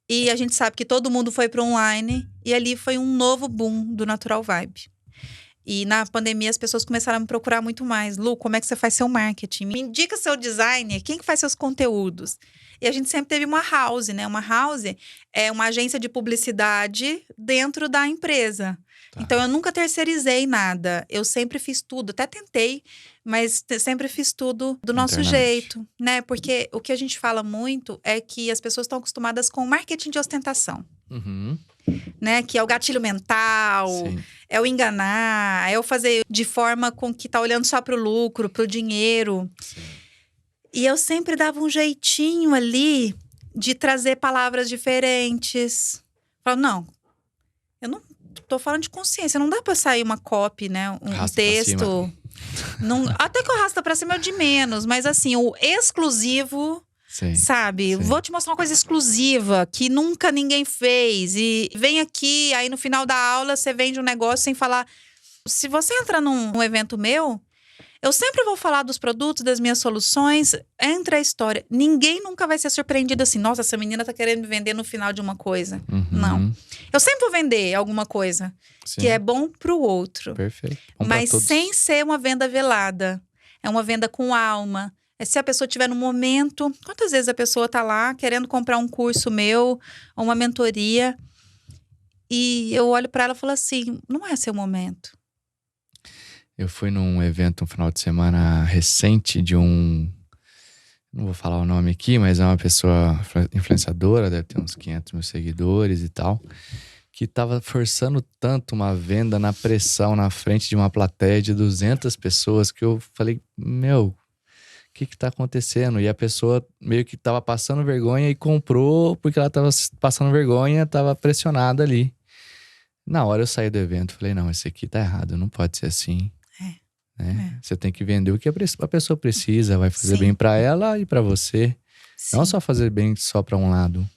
e a gente sabe que todo mundo foi para online, e ali foi um novo boom do Natural Vibe. E na pandemia as pessoas começaram a me procurar muito mais. Lu, como é que você faz seu marketing? Me indica seu designer, quem que faz seus conteúdos? E a gente sempre teve uma house, né? Uma house é uma agência de publicidade dentro da empresa. Então, eu nunca terceirizei nada. Eu sempre fiz tudo. Até tentei, mas sempre fiz tudo do nosso jeito, né? Porque o que a gente fala muito é que as pessoas estão acostumadas com marketing de ostentação. Né? Que é o gatilho mental, é o enganar, é o fazer de forma com que tá olhando só pro lucro, pro dinheiro. E eu sempre dava um jeitinho ali de trazer palavras diferentes. Falava, não, eu não tô falando de consciência, não dá pra sair uma copy, né? Um texto. Não, até que o arrasta pra cima é o de menos, mas assim, o exclusivo, sabe? Vou te mostrar uma coisa exclusiva que nunca ninguém fez. E vem aqui, aí no final da aula você vende um negócio sem falar. Se você entra num evento meu, eu sempre vou falar dos produtos, das minhas soluções, entra a história. Ninguém nunca vai ser surpreendido assim, nossa, essa menina tá querendo me vender no final de uma coisa. Não. Eu sempre vou vender alguma coisa que é bom pro outro. Perfeito. Mas sem ser uma venda velada. É uma venda com alma. É se a pessoa tiver no momento... Quantas vezes a pessoa tá lá querendo comprar um curso meu, ou uma mentoria, e eu olho pra ela e falo assim, não é seu momento. Eu fui num evento um final de semana recente de um... Não vou falar o nome aqui, mas é uma pessoa influenciadora, deve ter uns 500 mil seguidores e tal, que tava forçando tanto uma venda na pressão, na frente de uma plateia de 200 pessoas, que eu falei, meu, o que tá acontecendo? E a pessoa meio que tava passando vergonha e comprou porque ela tava passando vergonha, tava pressionada ali. Na hora eu saí do evento, falei, não, esse aqui tá errado, não pode ser assim. Né? Você tem que vender o que a pessoa precisa, vai fazer bem pra ela e pra você. Não só fazer bem só pra um lado.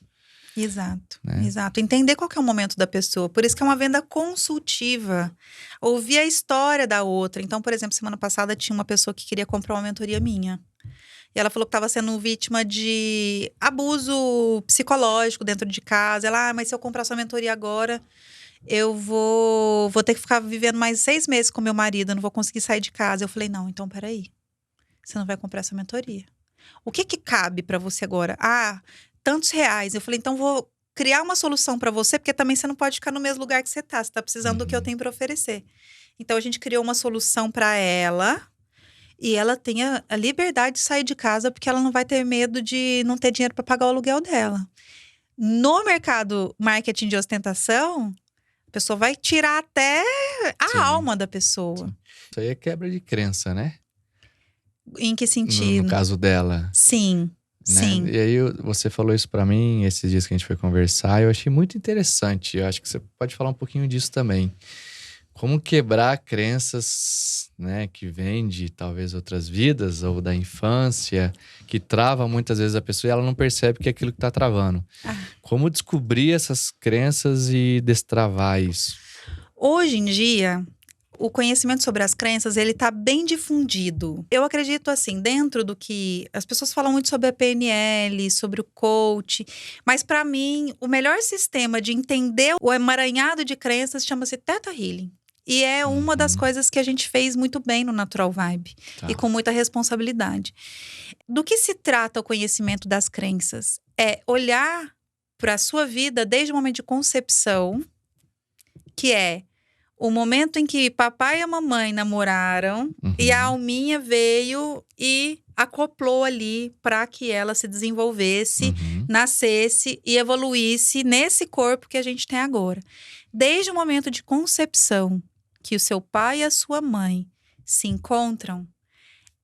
Exato, né? exato. Entender qual que é o momento da pessoa. Por isso que é uma venda consultiva. Ouvir a história da outra. Então, por exemplo, semana passada tinha uma pessoa que queria comprar uma mentoria minha. E ela falou que estava sendo vítima de abuso psicológico dentro de casa. Ela, mas se eu comprar sua mentoria agora, eu vou ter que ficar vivendo mais 6 meses com meu marido, eu não vou conseguir sair de casa. Eu falei, não, então peraí. Você não vai comprar essa mentoria. O que cabe para você agora? Ah, tantos reais. Eu falei, então vou criar uma solução para você, porque também você não pode ficar no mesmo lugar que você tá. Você tá precisando do que eu tenho para oferecer. Então a gente criou uma solução para ela. E ela tem a liberdade de sair de casa porque ela não vai ter medo de não ter dinheiro para pagar o aluguel dela. No mercado marketing de ostentação, a pessoa vai tirar até a alma da pessoa. Sim. Isso aí é quebra de crença, né? Em que No sentido? caso dela. Sim, Né? sim. E aí você falou isso pra mim esses dias que a gente foi conversar. Eu achei muito interessante. Eu acho que você pode falar um pouquinho disso também. Como quebrar crenças, né, que vêm de talvez outras vidas ou da infância, que trava muitas vezes a pessoa e ela não percebe que é aquilo que tá travando. Como descobrir essas crenças e destravar isso? Hoje em dia, o conhecimento sobre as crenças, ele tá bem difundido. Eu acredito assim, dentro do que as pessoas falam muito sobre a PNL, sobre o coach, mas para mim, o melhor sistema de entender o emaranhado de crenças chama-se Theta Healing. E é uma das coisas que a gente fez muito bem no Natural Vibe. Tá. E com muita responsabilidade. Do que se trata o conhecimento das crenças? É olhar para a sua vida desde o momento de concepção, que é o momento em que papai e a mamãe namoraram e a alminha veio e acoplou ali para que ela se desenvolvesse, nascesse e evoluísse nesse corpo que a gente tem agora. Desde o momento de concepção, que o seu pai e a sua mãe se encontram,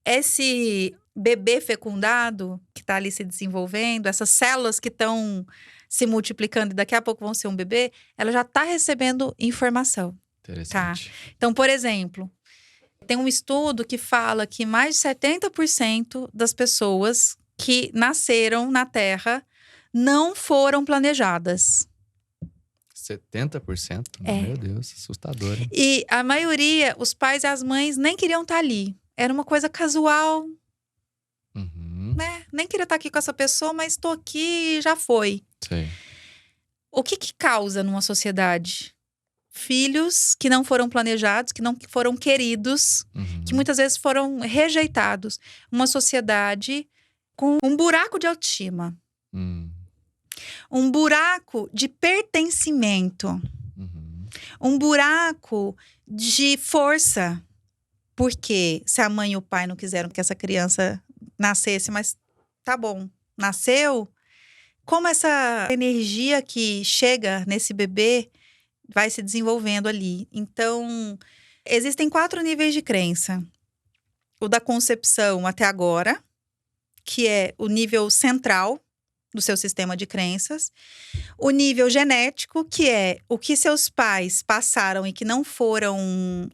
esse bebê fecundado que está ali se desenvolvendo, essas células que estão se multiplicando e daqui a pouco vão ser um bebê, ela já está recebendo informação. Interessante. Tá. Então, por exemplo, tem um estudo que fala que mais de 70% das pessoas que nasceram na Terra não foram planejadas. 70%? É. Meu Deus, assustador, hein? E a maioria, os pais e as mães nem queriam estar ali. Era uma coisa casual, né? Nem queria estar aqui com essa pessoa, mas estou aqui e já foi. Sei. O que causa numa sociedade? Filhos que não foram planejados, que não foram queridos, que muitas vezes foram rejeitados. Uma sociedade com um buraco de autoestima. Um buraco de pertencimento. Um buraco de força. Porque se a mãe e o pai não quiseram que essa criança nascesse, mas tá bom, nasceu, como essa energia que chega nesse bebê vai se desenvolvendo ali. Então, existem 4 níveis de crença. O da concepção até agora, que é o nível central do seu sistema de crenças. O nível genético, que é o que seus pais passaram e que não foram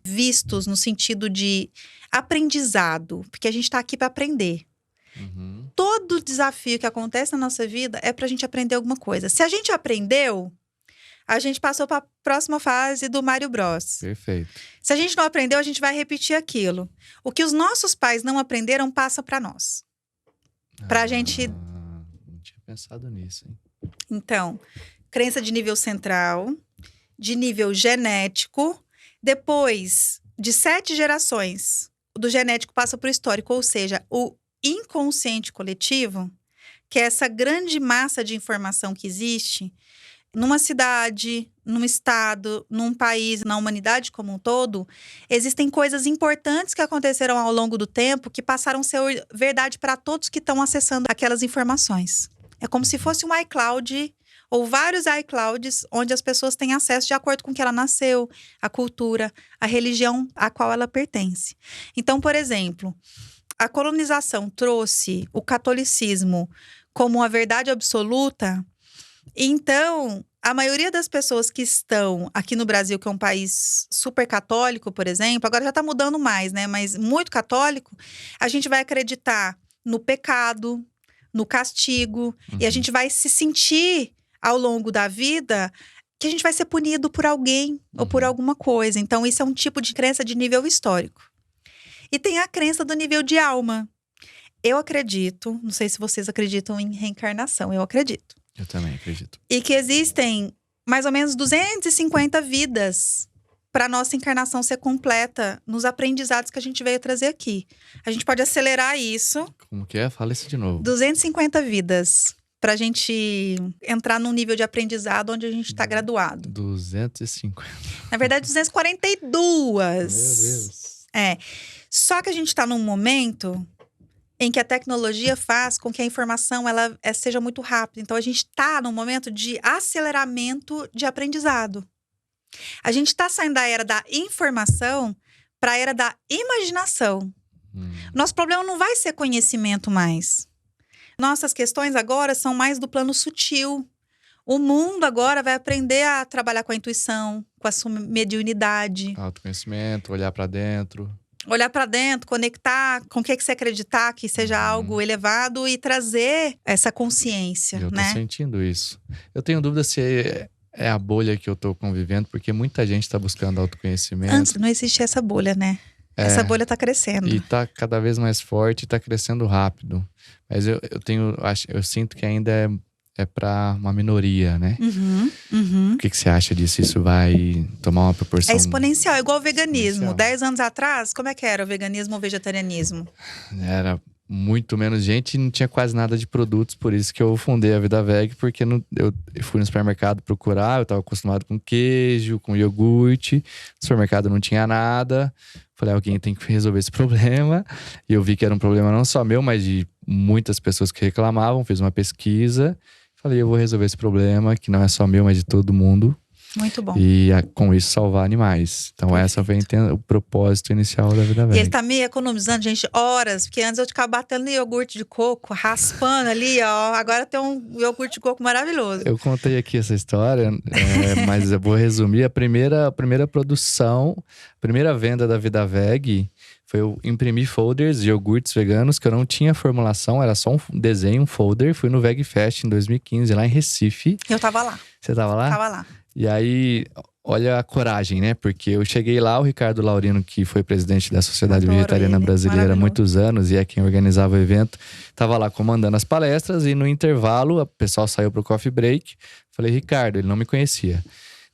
vistos no sentido de aprendizado. Porque a gente está aqui para aprender. Todo desafio que acontece na nossa vida é para a gente aprender alguma coisa. Se a gente aprendeu, a gente passou para a próxima fase do Mario Bros. Perfeito. Se a gente não aprendeu, a gente vai repetir aquilo. O que os nossos pais não aprenderam, passa para nós. Pra gente... Não tinha pensado nisso, hein? Então, crença de nível central, de nível genético. Depois de 7 gerações, do genético passa para o histórico. Ou seja, o inconsciente coletivo, que é essa grande massa de informação que existe... Numa cidade, num estado, num país, na humanidade como um todo, existem coisas importantes que aconteceram ao longo do tempo que passaram a ser verdade para todos que estão acessando aquelas informações. É como se fosse um iCloud ou vários iClouds onde as pessoas têm acesso de acordo com que ela nasceu, a cultura, a religião a qual ela pertence. Então, por exemplo, a colonização trouxe o catolicismo como uma verdade absoluta. Então, a maioria das pessoas que estão aqui no Brasil, que é um país super católico, por exemplo, agora já está mudando mais, né? Mas muito católico, a gente vai acreditar no pecado, no castigo, e a gente vai se sentir ao longo da vida que a gente vai ser punido por alguém ou por alguma coisa. Então, isso é um tipo de crença de nível histórico. E tem a crença do nível de alma. Eu acredito, não sei se vocês acreditam em reencarnação, eu acredito. Eu também acredito. E que existem mais ou menos 250 vidas para nossa encarnação ser completa nos aprendizados que a gente veio trazer aqui. A gente pode acelerar isso. Como que é? Fala isso de novo. 250 vidas para a gente entrar num nível de aprendizado onde a gente está graduado. 250. Na verdade, 242. Meu Deus. Só que a gente está num momento em que a tecnologia faz com que a informação ela seja muito rápida. Então, a gente está num momento de aceleramento de aprendizado. A gente está saindo da era da informação para a era da imaginação. Nosso problema não vai ser conhecimento mais. Nossas questões agora são mais do plano sutil. O mundo agora vai aprender a trabalhar com a intuição, com a sua mediunidade. Autoconhecimento, olhar para dentro. Olhar para dentro, conectar com o que você acreditar que seja algo elevado e trazer essa consciência, Eu tô né? sentindo isso. Eu tenho dúvida se é a bolha que eu tô convivendo, porque muita gente tá buscando autoconhecimento. Antes não existia essa bolha, né? Essa bolha tá crescendo. E tá cada vez mais forte e tá crescendo rápido. Mas eu sinto que ainda é para uma minoria, né? O que você acha disso? Isso vai tomar uma proporção... É exponencial, é igual o veganismo. Exponencial. 10 anos atrás, como é que era o veganismo ou o vegetarianismo? Era muito menos gente e não tinha quase nada de produtos. Por isso que eu fundei a Vida Veg, porque eu fui no supermercado procurar, eu estava acostumado com queijo, com iogurte. No supermercado não tinha nada. Falei, alguém tem que resolver esse problema. E eu vi que era um problema não só meu, mas de muitas pessoas que reclamavam. Fiz uma pesquisa. Falei, eu vou resolver esse problema, que não é só meu, mas de todo mundo. Muito bom. E com isso salvar animais. Então essa foi o propósito inicial da Vida E Veg. ele tá me economizando, gente, horas. Porque antes eu ficava batendo no iogurte de coco, raspando ali, ó. Agora tem um iogurte de coco maravilhoso. Eu contei aqui essa história, mas eu vou resumir. A primeira produção, a primeira venda da Vida Veg foi eu imprimir folders de iogurtes veganos, que eu não tinha formulação, era só um desenho, um folder. Fui no Veg Fest em 2015, lá em Recife. Eu tava lá. Você tava lá? Tava lá. E aí, olha a coragem, né? Porque eu cheguei lá, o Ricardo Laurino, que foi presidente da Sociedade Adoro Vegetariana ele. Brasileira há Maravilhoso. muitos anos e é quem organizava o evento, tava lá comandando as palestras e no intervalo, o pessoal saiu pro coffee break. Falei, Ricardo, ele não me conhecia.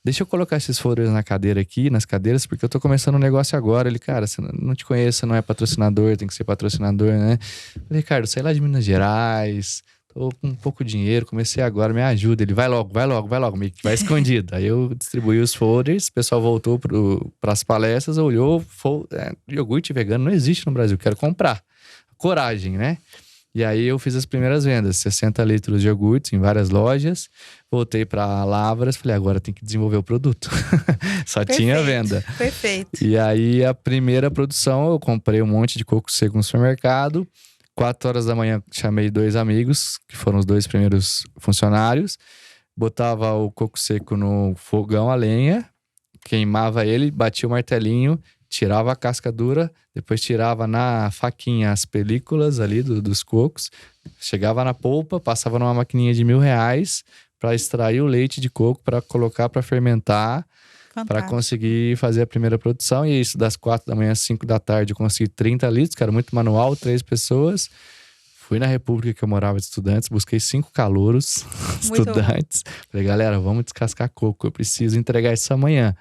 Deixa eu colocar esses folders na cadeira aqui, nas cadeiras, porque eu tô começando um negócio agora. Ele, cara, você não te conheço, não é patrocinador, tem que ser patrocinador, né? Falei, Ricardo, saí lá de Minas Gerais, tô com pouco dinheiro, comecei agora, me ajuda. Ele, vai logo, meio que vai escondido. Aí eu distribuí os folders, o pessoal voltou pras palestras, olhou, iogurte vegano não existe no Brasil, quero comprar. Coragem, né? E aí eu fiz as primeiras vendas, 60 litros de iogurtes em várias lojas. Voltei para Lavras, falei, agora tem que desenvolver o produto. Só tinha venda. Perfeito. E aí a primeira produção, eu comprei um monte de coco seco no supermercado. 4 horas da manhã chamei 2 amigos, que foram os 2 primeiros funcionários. Botava o coco seco no fogão a lenha, queimava ele, batia o martelinho, tirava a casca dura, depois tirava na faquinha as películas ali dos cocos, chegava na polpa, passava numa maquininha de R$1.000 para extrair o leite de coco, para colocar para fermentar, para conseguir fazer a primeira produção. E isso, das 4 da manhã às 5 da tarde, eu consegui 30 litros, que era muito manual, 3 pessoas. Fui na República que eu morava de estudantes, busquei 5 calouros estudantes. Falei, galera, vamos descascar coco, eu preciso entregar isso amanhã.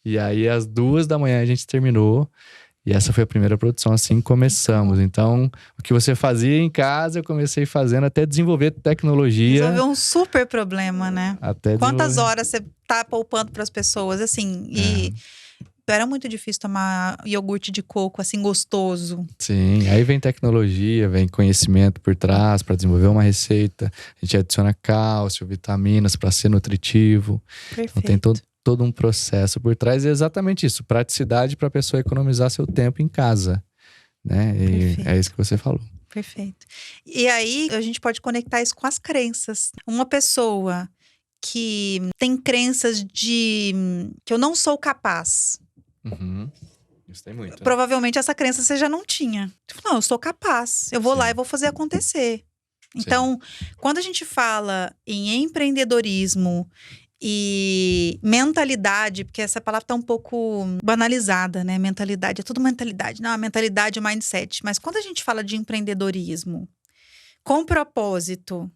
E aí, às 2 da manhã, a gente terminou. E essa foi a primeira produção, assim começamos. Então, o que você fazia em casa, eu comecei fazendo até desenvolver tecnologia. Resolveu um super problema, né? Até Quantas horas você tá poupando para as pessoas, assim? E era muito difícil tomar iogurte de coco, assim, gostoso. Sim, aí vem tecnologia, vem conhecimento por trás para desenvolver uma receita. A gente adiciona cálcio, vitaminas para ser nutritivo. Perfeito. Então tem todo um processo por trás. E é exatamente isso, praticidade para a pessoa economizar seu tempo em casa, né? E é isso que você falou. Perfeito. E aí, a gente pode conectar isso com as crenças. Uma pessoa que tem crenças de que eu não sou capaz. Isso tem muito. Provavelmente essa crença você já não tinha. Tipo, não, eu sou capaz. Eu vou lá e vou fazer acontecer. Então, quando a gente fala em empreendedorismo e mentalidade, porque essa palavra está um pouco banalizada, né? Mentalidade, é tudo mentalidade. Não, a mentalidade é mindset. Mas quando a gente fala de empreendedorismo com propósito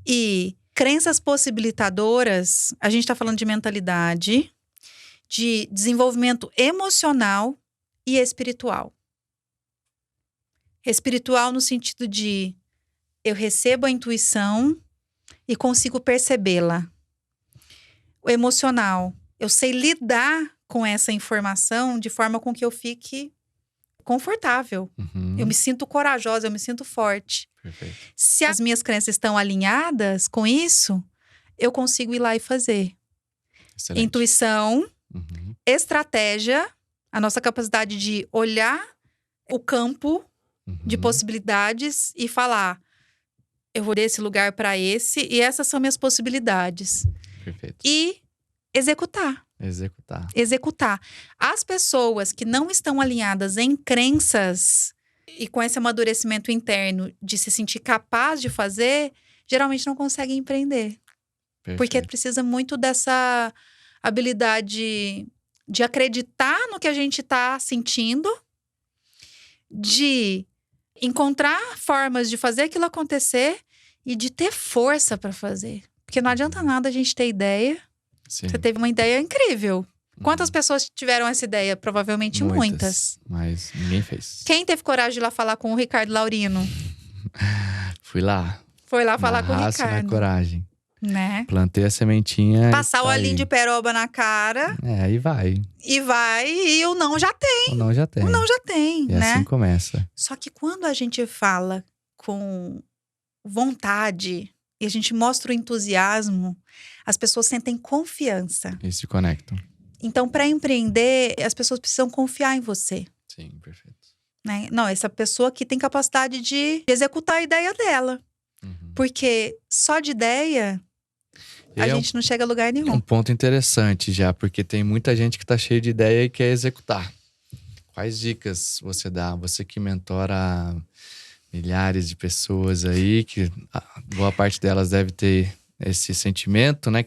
e crenças possibilitadoras, a gente está falando de mentalidade, de desenvolvimento emocional e espiritual. Espiritual no sentido de eu recebo a intuição e consigo percebê-la. O emocional, eu sei lidar com essa informação de forma com que eu fique confortável. Eu me sinto corajosa, eu me sinto forte. Perfeito. Se as minhas crenças estão alinhadas com isso, eu consigo ir lá e fazer. Excelente. Intuição, estratégia, a nossa capacidade de olhar o campo de possibilidades e falar, eu vou desse lugar para esse e essas são minhas possibilidades. Perfeito. E executar. Executar. As pessoas que não estão alinhadas em crenças e com esse amadurecimento interno de se sentir capaz de fazer, geralmente não conseguem empreender. Perfeito. Porque precisa muito dessa habilidade de acreditar no que a gente está sentindo, de encontrar formas de fazer aquilo acontecer e de ter força para fazer. Porque não adianta nada a gente ter ideia. Sim. Você teve uma ideia incrível. Quantas pessoas tiveram essa ideia? Provavelmente muitas. Mas ninguém fez. Quem teve coragem de ir lá falar com o Ricardo Laurino? Fui lá. Foi lá falar com o Na raça, Ricardo. na coragem. Né? Plantei a sementinha. Passar o olhinho de peroba na cara. Aí vai. E o não já tem. O não já tem. O não já tem, E né? assim começa. Só que quando a gente fala com vontade e a gente mostra o entusiasmo, as pessoas sentem confiança. E se conectam. Então, para empreender, as pessoas precisam confiar em você. Sim, perfeito. Né? Não, essa pessoa aqui tem capacidade de executar a ideia dela. Porque só de ideia, a gente não chega a lugar nenhum. É um ponto interessante já, porque tem muita gente que tá cheia de ideia e quer executar. Quais dicas você dá? Você que mentora milhares de pessoas aí, que boa parte delas deve ter esse sentimento, né?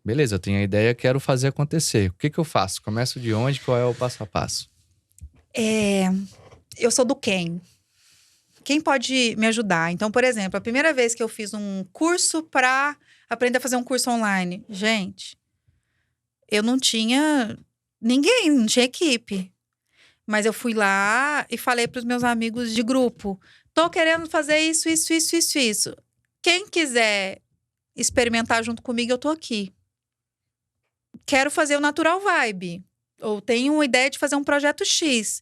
Beleza, eu tenho a ideia, quero fazer acontecer. O que eu faço? Começo de onde? Qual é o passo a passo? Eu sou do quem? Quem pode me ajudar? Então, por exemplo, a primeira vez que eu fiz um curso para aprender a fazer um curso online. Gente, eu não tinha ninguém, não tinha equipe. Mas eu fui lá e falei para os meus amigos de grupo. Tô querendo fazer isso. Quem quiser experimentar junto comigo, eu tô aqui. Quero fazer o Natural Vibe. Ou tenho uma ideia de fazer um projeto X.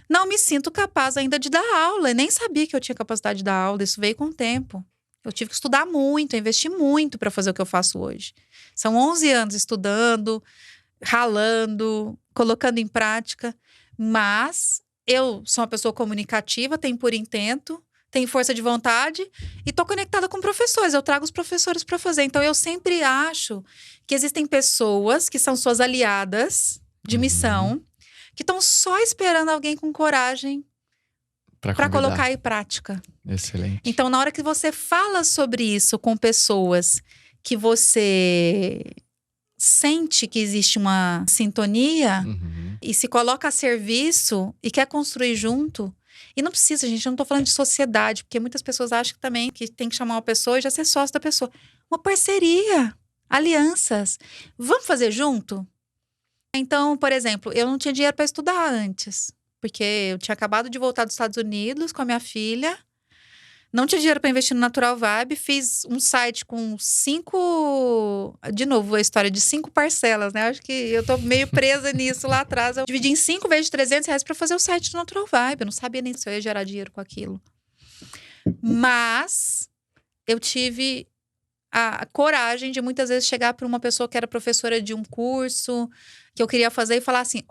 Não me sinto capaz ainda de dar aula. Eu nem sabia que eu tinha capacidade de dar aula. Isso veio com o tempo. Eu tive que estudar muito, investir muito para fazer o que eu faço hoje. São 11 anos estudando, ralando, colocando em prática. Mas eu sou uma pessoa comunicativa, tenho por intento, tenho força de vontade e tô conectada com professores. Eu trago os professores para fazer. Então, eu sempre acho que existem pessoas que são suas aliadas de missão, que estão só esperando alguém com coragem para colocar em prática. Excelente. Então, na hora que você fala sobre isso com pessoas que você sente que existe uma sintonia e se coloca a serviço e quer construir junto. E não precisa, gente, eu não tô falando de sociedade, porque muitas pessoas acham também que tem que chamar uma pessoa e já ser sócio da pessoa. Uma parceria, alianças. Vamos fazer junto? Então, por exemplo, eu não tinha dinheiro para estudar antes, porque eu tinha acabado de voltar dos Estados Unidos com a minha filha. Não tinha dinheiro para investir no Natural Vibe. Fiz um site com 5... De novo, a história de 5 parcelas, né? Acho que eu tô meio presa nisso lá atrás. Eu dividi em 5 vezes de R$300 para fazer o site do Natural Vibe. Eu não sabia nem se eu ia gerar dinheiro com aquilo. Mas eu tive a coragem de muitas vezes chegar para uma pessoa que era professora de um curso que eu queria fazer e falar assim,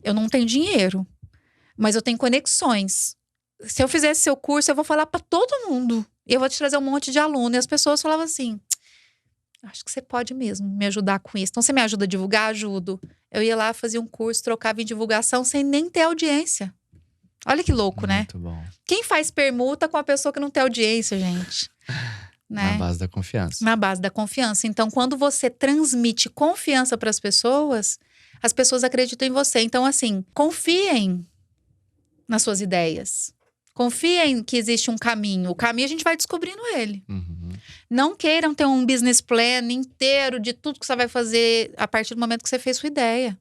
eu não tenho dinheiro, mas eu tenho conexões. Se eu fizesse seu curso, eu vou falar para todo mundo. Eu vou te trazer um monte de aluno. E as pessoas falavam assim, acho que você pode mesmo me ajudar com isso. Então, você me ajuda a divulgar? Ajudo. Eu ia lá, fazia um curso, trocava em divulgação sem nem ter audiência. Olha que louco, né? Muito bom. Quem faz permuta com a pessoa que não tem audiência, gente? Né? Na base da confiança. Na base da confiança. Então, quando você transmite confiança para as pessoas acreditam em você. Então, assim, confiem nas suas ideias. Confiem que existe um caminho. O caminho a gente vai descobrindo ele. Uhum. Não queiram ter um business plan inteiro de tudo que você vai fazer a partir do momento que você fez sua ideia.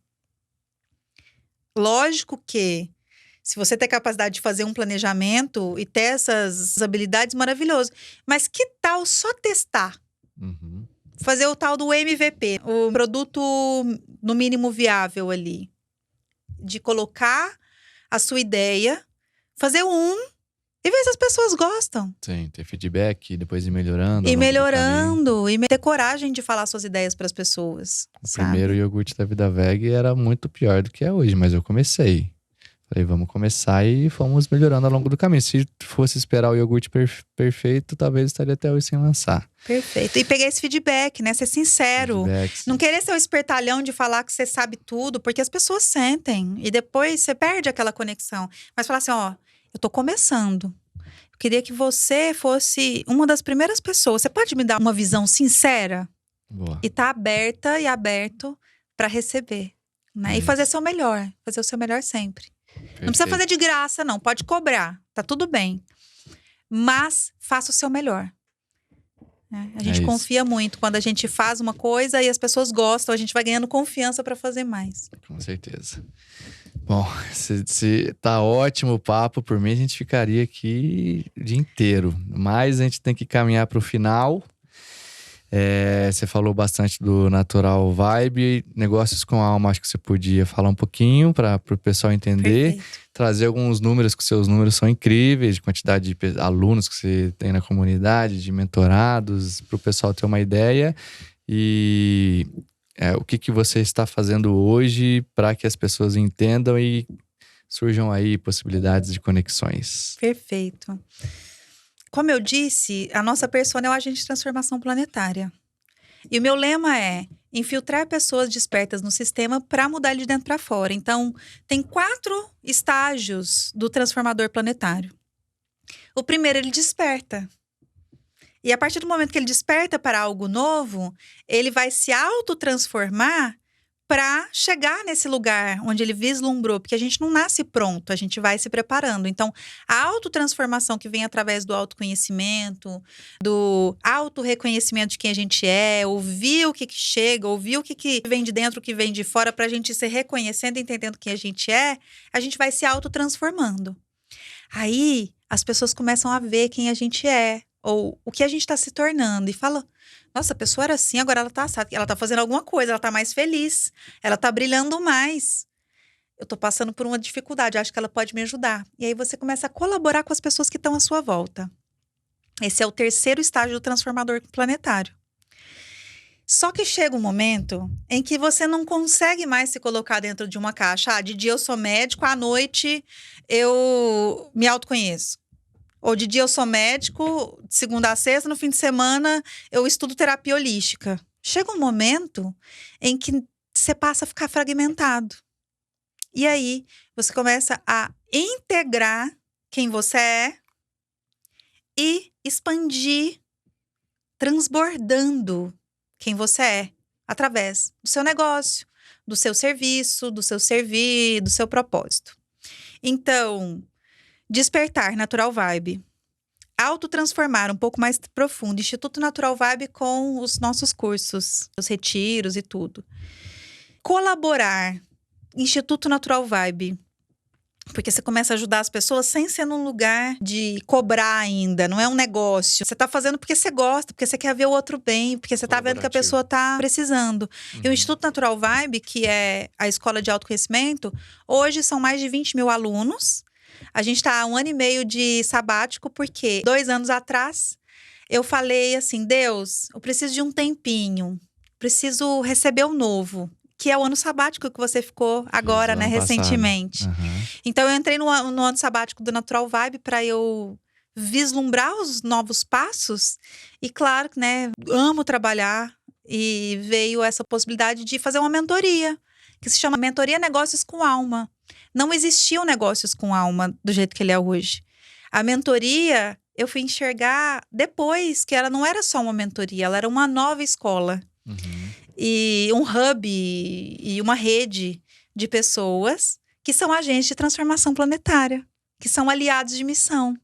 Lógico que se você tem capacidade de fazer um planejamento e ter essas habilidades, maravilhoso. Mas que tal só testar? Uhum. Fazer o tal do MVP, o produto no mínimo viável ali. De colocar a sua ideia, fazer e ver se as pessoas gostam. Sim, ter feedback, depois ir melhorando. E melhorando, e ter coragem de falar suas ideias para as pessoas. O primeiro iogurte da Vida Veg era muito pior do que é hoje, mas eu comecei. Falei, vamos começar e fomos melhorando ao longo do caminho. Se fosse esperar o iogurte perfeito, talvez estaria até hoje sem lançar. Perfeito. E pegar esse feedback, né? Ser sincero. Não querer ser o espertalhão de falar que você sabe tudo, porque as pessoas sentem. E depois você perde aquela conexão. Mas falar assim, ó, eu tô começando. Eu queria que você fosse uma das primeiras pessoas. Você pode me dar uma visão sincera? Boa. E tá aberta e aberto para receber. Né? E fazer seu melhor. Fazer o seu melhor sempre. Perfeito. Não precisa fazer de graça, não. Pode cobrar. Tá tudo bem. Mas faça o seu melhor. A gente confia muito. Quando a gente faz uma coisa e as pessoas gostam, a gente vai ganhando confiança para fazer mais. Com certeza. Bom, se tá ótimo o papo. Por mim, a gente ficaria aqui o dia inteiro. Mas a gente tem que caminhar para o final. Você falou bastante do Natural Vibe, negócios com alma, acho que você podia falar um pouquinho para o pessoal entender. Perfeito. Trazer alguns números, que seus números são incríveis, de quantidade de alunos que você tem na comunidade, de mentorados, para o pessoal ter uma ideia. E o que você está fazendo hoje para que as pessoas entendam e surjam aí possibilidades de conexões. Perfeito. Como eu disse, a nossa persona é o agente de transformação planetária. E o meu lema é infiltrar pessoas despertas no sistema para mudar ele de dentro para fora. Então, tem 4 estágios do transformador planetário. O primeiro, ele desperta. E a partir do momento que ele desperta para algo novo, ele vai se autotransformar para chegar nesse lugar onde ele vislumbrou, porque a gente não nasce pronto, a gente vai se preparando. Então, a autotransformação que vem através do autoconhecimento, do autorreconhecimento de quem a gente é, ouvir o que chega, ouvir o que vem de dentro, o que vem de fora, para a gente se reconhecendo e entendendo quem a gente vai se autotransformando. Aí, as pessoas começam a ver quem a gente é, ou o que a gente está se tornando, e fala... Nossa, a pessoa era assim, agora ela tá assada. Ela tá fazendo alguma coisa, ela tá mais feliz. Ela tá brilhando mais. Eu tô passando por uma dificuldade, acho que ela pode me ajudar. E aí você começa a colaborar com as pessoas que estão à sua volta. Esse é o terceiro estágio do transformador planetário. Só que chega um momento em que você não consegue mais se colocar dentro de uma caixa. De dia eu sou médico, à noite eu me autoconheço. Ou de dia eu sou médico, de segunda a sexta, no fim de semana eu estudo terapia holística. Chega um momento em que você passa a ficar fragmentado. E aí, você começa a integrar quem você é e expandir, transbordando quem você é, através do seu negócio, do seu serviço, do seu servir, do seu propósito. Então... Despertar, Natural Vibe. Autotransformar, um pouco mais profundo. Instituto Natural Vibe com os nossos cursos, os retiros e tudo. Colaborar, Instituto Natural Vibe. Porque você começa a ajudar as pessoas sem ser num lugar de cobrar ainda. Não é um negócio. Você tá fazendo porque você gosta, porque você quer ver o outro bem, porque você tá vendo que a pessoa tá precisando. E o Instituto Natural Vibe, que é a escola de autoconhecimento, hoje são mais de 20 mil alunos. A gente está há 1 ano e meio de sabático, porque 2 anos atrás eu falei assim, Deus, eu preciso de um tempinho, preciso receber o novo, que é o ano sabático que você ficou agora, né, recentemente. Uhum. Então eu entrei no ano sabático do Natural Vibe para eu vislumbrar os novos passos e claro, né, amo trabalhar e veio essa possibilidade de fazer uma mentoria, que se chama Mentoria Negócios com Alma. Não existiam negócios com alma do jeito que ele é hoje. A mentoria, eu fui enxergar depois que ela não era só uma mentoria, ela era uma nova escola. E um hub e uma rede de pessoas que são agentes de transformação planetária, que são aliados de missão,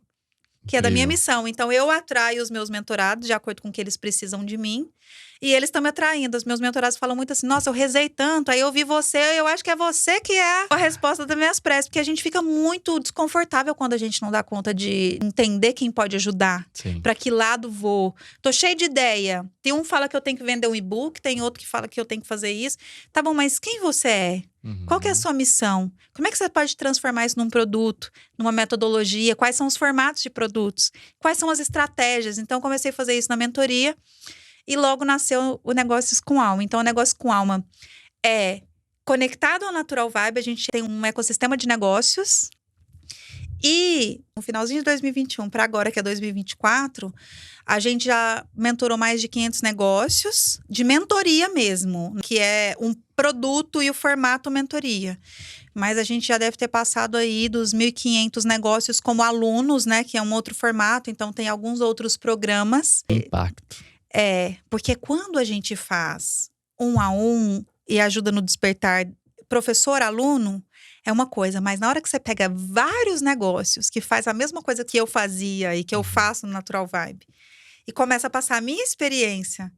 que é da minha missão. Então, eu atraio os meus mentorados de acordo com o que eles precisam de mim. E eles estão me atraindo. Os meus mentorados falam muito assim, nossa, eu rezei tanto, aí eu vi você, eu acho que é você que é a resposta das minhas preces. Porque a gente fica muito desconfortável quando a gente não dá conta de entender quem pode ajudar. Pra que lado vou. Tô cheio de ideia. Tem um que fala que eu tenho que vender um e-book, tem outro que fala que eu tenho que fazer isso. Tá bom, mas quem você é? Qual que é a sua missão? Como é que você pode transformar isso num produto, numa metodologia? Quais são os formatos de produtos? Quais são as estratégias? Então, eu comecei a fazer isso na mentoria e logo nasceu o Negócios com Alma. Então, o Negócio com Alma é conectado ao Natural Vibe. A gente tem um ecossistema de negócios. E no finalzinho de 2021 para agora, que é 2024, a gente já mentorou mais de 500 negócios de mentoria mesmo, que é um produto e o formato mentoria. Mas a gente já deve ter passado aí dos 1.500 negócios como alunos, né? Que é um outro formato, então tem alguns outros programas. Impacto. Porque quando a gente faz 1-a-1 e ajuda no despertar professor-aluno, é uma coisa, mas na hora que você pega vários negócios que faz a mesma coisa que eu fazia e que eu faço no Natural Vibe e começa a passar a minha experiência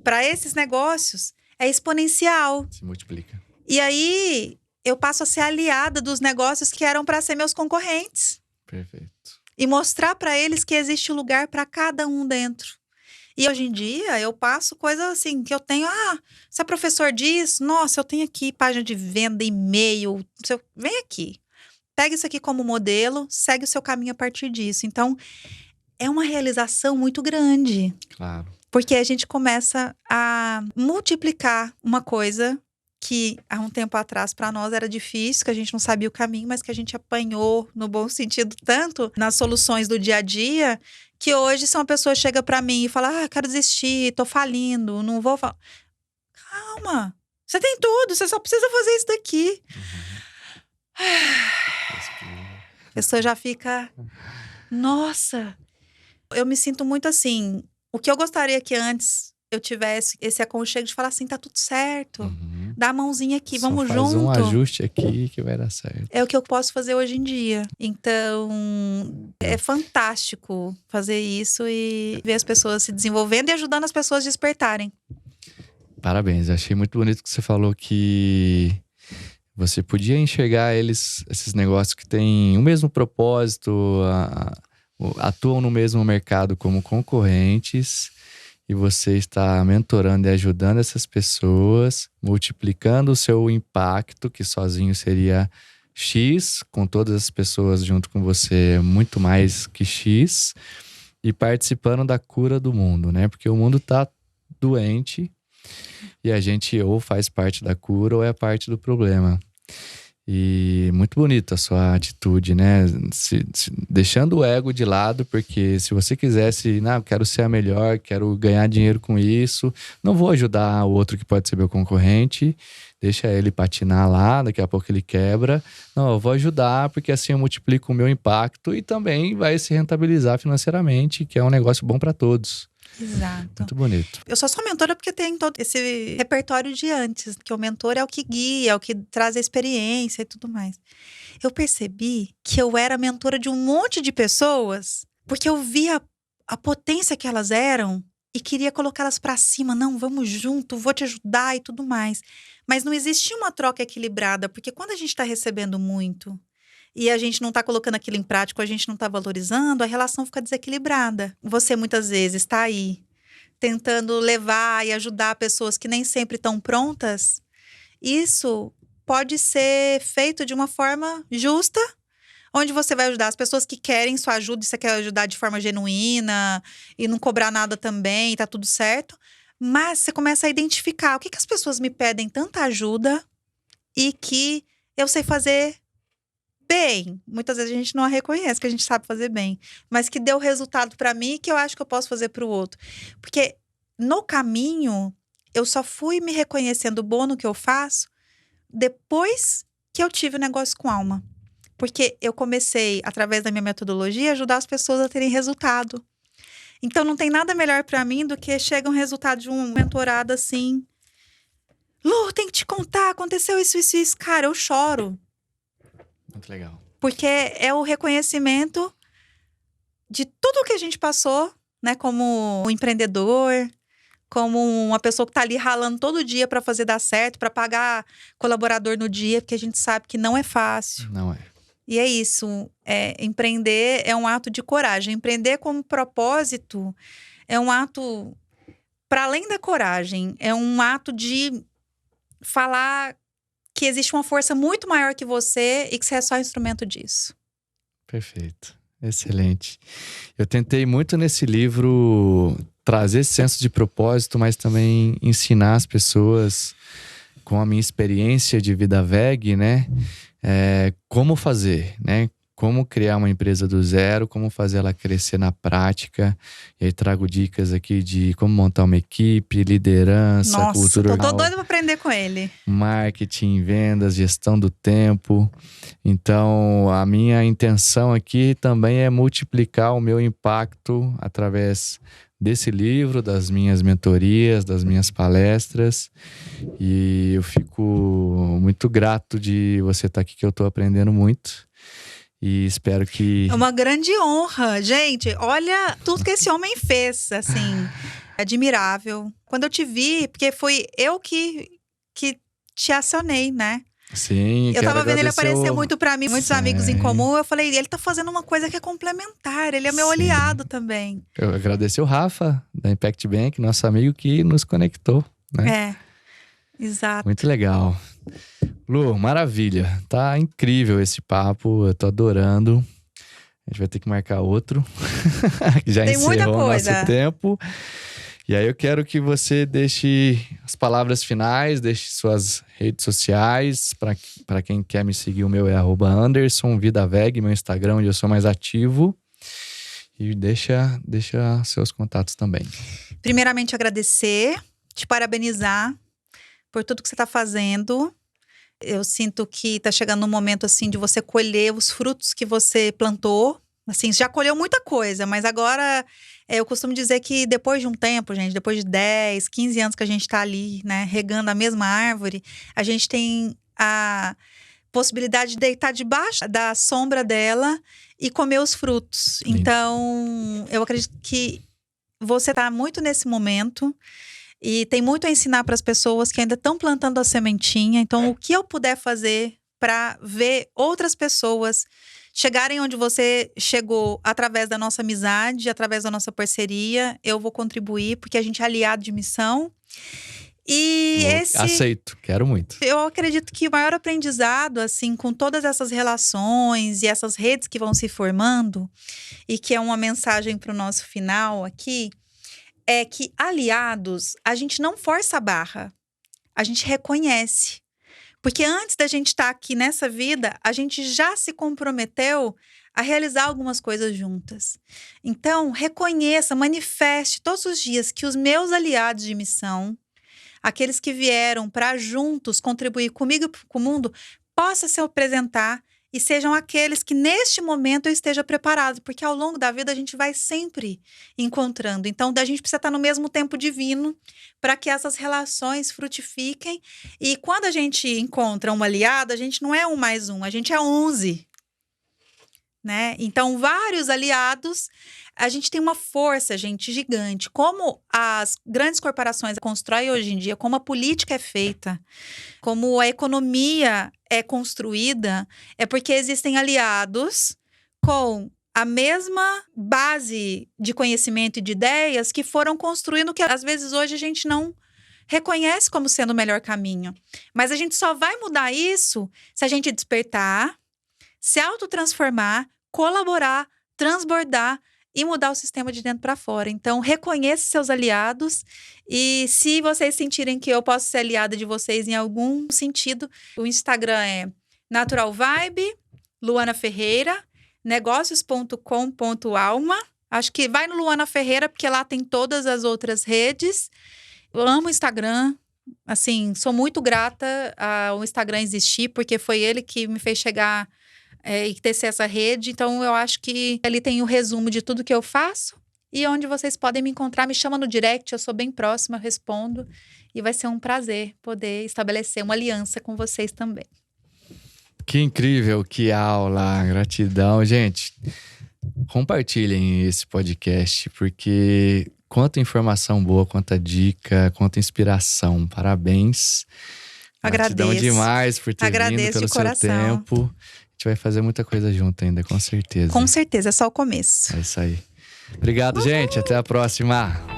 para esses negócios, é exponencial. Se multiplica. E aí, eu passo a ser aliada dos negócios que eram para ser meus concorrentes. Perfeito. E mostrar para eles que existe lugar para cada um dentro. E hoje em dia, eu passo coisas assim, que eu tenho... você é professor disso? Nossa, eu tenho aqui página de venda, e-mail. Vem aqui. Pega isso aqui como modelo, segue o seu caminho a partir disso. Então, é uma realização muito grande. Claro. Porque a gente começa a multiplicar uma coisa que há um tempo atrás para nós era difícil, que a gente não sabia o caminho, mas que a gente apanhou, no bom sentido, tanto nas soluções do dia a dia, que hoje se uma pessoa chega para mim e fala, quero desistir, tô falindo, não vou falar. Calma, você tem tudo, você só precisa fazer isso daqui. A pessoa já fica, nossa, eu me sinto muito assim, o que eu gostaria que antes eu tivesse esse aconchego de falar assim, tá tudo certo, dá a mãozinha aqui, Só vamos faz junto. um ajuste aqui que vai dar certo. É o que eu posso fazer hoje em dia. Então, é fantástico fazer isso e ver as pessoas se desenvolvendo e ajudando as pessoas a despertarem. Parabéns, achei muito bonito que você falou que você podia enxergar esses negócios que têm o mesmo propósito, atuam no mesmo mercado como concorrentes, e você está mentorando e ajudando essas pessoas, multiplicando o seu impacto, que sozinho seria X, com todas as pessoas junto com você, muito mais que X, e participando da cura do mundo, né? Porque o mundo está doente e a gente ou faz parte da cura ou é parte do problema. E muito bonita a sua atitude, né? Deixando o ego de lado, porque se você quisesse, eu quero ser a melhor, quero ganhar dinheiro com isso, não vou ajudar o outro que pode ser meu concorrente, deixa ele patinar lá, daqui a pouco ele quebra. Não, eu vou ajudar, porque assim eu multiplico o meu impacto e também vai se rentabilizar financeiramente, que é um negócio bom para todos. Exato. Muito bonito. Eu só sou mentora porque tem todo esse repertório de antes, que o mentor é o que guia, é o que traz a experiência e tudo mais. Eu percebi que eu era mentora de um monte de pessoas, porque eu via a potência que elas eram e queria colocá-las para cima. Não, vamos junto, vou te ajudar e tudo mais. Mas não existia uma troca equilibrada, porque quando a gente está recebendo muito e a gente não está colocando aquilo em prática, a gente não está valorizando, a relação fica desequilibrada. Você muitas vezes está aí tentando levar e ajudar pessoas que nem sempre estão prontas. Isso pode ser feito de uma forma justa, onde você vai ajudar as pessoas que querem sua ajuda, e você quer ajudar de forma genuína e não cobrar nada também, tá tudo certo. Mas você começa a identificar o que as pessoas me pedem tanta ajuda e que eu sei fazer bem. Muitas vezes a gente não a reconhece que a gente sabe fazer bem, mas que deu resultado para mim e que eu acho que eu posso fazer para o outro. Porque no caminho, eu só fui me reconhecendo boa no que eu faço depois que eu tive o negócio com alma. Porque eu comecei, através da minha metodologia, a ajudar as pessoas a terem resultado. Então, não tem nada melhor para mim do que chega um resultado de um mentorado assim. Lu, tem que te contar, aconteceu isso, isso, isso. Cara, eu choro. Muito legal. Porque é o reconhecimento de tudo que a gente passou, né? Como um empreendedor, como uma pessoa que tá ali ralando todo dia para fazer dar certo, para pagar colaborador no dia, porque a gente sabe que não é fácil. Não é. E é isso, empreender é um ato de coragem. Empreender como propósito é um ato, para além da coragem, é um ato de falar que existe uma força muito maior que você e que você é só instrumento disso. Perfeito. Excelente. Eu tentei muito nesse livro trazer esse senso de propósito, mas também ensinar as pessoas com a minha experiência de vida VEG, né? Como fazer, né? Como criar uma empresa do zero, como fazer ela crescer na prática. E aí trago dicas aqui de como montar uma equipe, liderança, Nossa, cultura eu tô doida pra aprender com ele. marketing, vendas, gestão do tempo. Então, a minha intenção aqui também é multiplicar o meu impacto através desse livro, das minhas mentorias, das minhas palestras. E eu fico muito grato de você estar aqui, que eu estou aprendendo muito. E espero que... É uma grande honra. Gente, olha tudo que esse homem fez, assim. Admirável. Quando eu te vi, porque foi eu que te acionei, né? Sim, Eu tava vendo ele agradecer aparecer muito pra mim, muitos amigos em comum. Eu falei, ele tá fazendo uma coisa que é complementar. Ele é meu aliado também. Eu agradeço o Rafa, da Impact Bank, nosso amigo que nos conectou, né? Exato. Muito legal. Lu, maravilha. Tá incrível esse papo, eu tô adorando. A gente vai ter que marcar outro. Já Tem muita encerrou o coisa. nosso tempo. E aí eu quero que você deixe as palavras finais, deixe suas redes sociais. Para quem quer me seguir, o meu é @AndersonVidaVeg, meu Instagram, onde eu sou mais ativo. E deixa seus contatos também. Primeiramente, agradecer, te parabenizar por tudo que você tá fazendo. Eu sinto que tá chegando um momento, assim, de você colher os frutos que você plantou. Assim, já colheu muita coisa, mas agora eu costumo dizer que depois de um tempo, gente, depois de 10, 15 anos que a gente tá ali, né, regando a mesma árvore, a gente tem a possibilidade de deitar debaixo da sombra dela e comer os frutos. Lindo. Então, eu acredito que você tá muito nesse momento. E tem muito a ensinar para as pessoas que ainda estão plantando a sementinha. Então, o que eu puder fazer para ver outras pessoas chegarem onde você chegou através da nossa amizade, através da nossa parceria, eu vou contribuir, porque a gente é aliado de missão. E Aceito, quero muito. Eu acredito que o maior aprendizado, assim, com todas essas relações e essas redes que vão se formando, e que é uma mensagem para o nosso final aqui, é que aliados, a gente não força a barra, a gente reconhece. Porque antes da gente estar aqui nessa vida, a gente já se comprometeu a realizar algumas coisas juntas. Então, reconheça, manifeste todos os dias que os meus aliados de missão, aqueles que vieram para juntos contribuir comigo e com o mundo, possam se apresentar e sejam aqueles que neste momento eu esteja preparado, porque ao longo da vida a gente vai sempre encontrando. Então, a gente precisa estar no mesmo tempo divino para que essas relações frutifiquem. E quando a gente encontra um aliado, a gente não é 1 mais 1, a gente é 11. Né? Então, vários aliados, a gente tem uma força, gente, gigante. Como as grandes corporações constroem hoje em dia, como a política é feita, como a economia é construída, é porque existem aliados com a mesma base de conhecimento e de ideias que foram construindo, que às vezes hoje a gente não reconhece como sendo o melhor caminho. Mas a gente só vai mudar isso se a gente despertar, se autotransformar, colaborar, transbordar e mudar o sistema de dentro para fora. Então, reconheça seus aliados e se vocês sentirem que eu posso ser aliada de vocês em algum sentido, o Instagram é Natural Vibe, Luana Ferreira, negócios.com.alma. Acho que vai no Luana Ferreira, porque lá tem todas as outras redes. Eu amo o Instagram, Assim, sou muito grata ao Instagram existir, porque foi ele que me fez chegar e tecer essa rede. Então, eu acho que ali tem o resumo de tudo que eu faço. E onde vocês podem me encontrar, me chama no direct, eu sou bem próxima, eu respondo. E vai ser um prazer poder estabelecer uma aliança com vocês também. Que incrível, que aula, gratidão. Gente, compartilhem esse podcast, porque quanta informação boa, quanta dica, quanta inspiração. Parabéns. Gratidão demais por ter vindo, pelo seu tempo. A gente vai fazer muita coisa junto ainda, com certeza. Com certeza, é só o começo. É isso aí. Obrigado, gente. Até a próxima.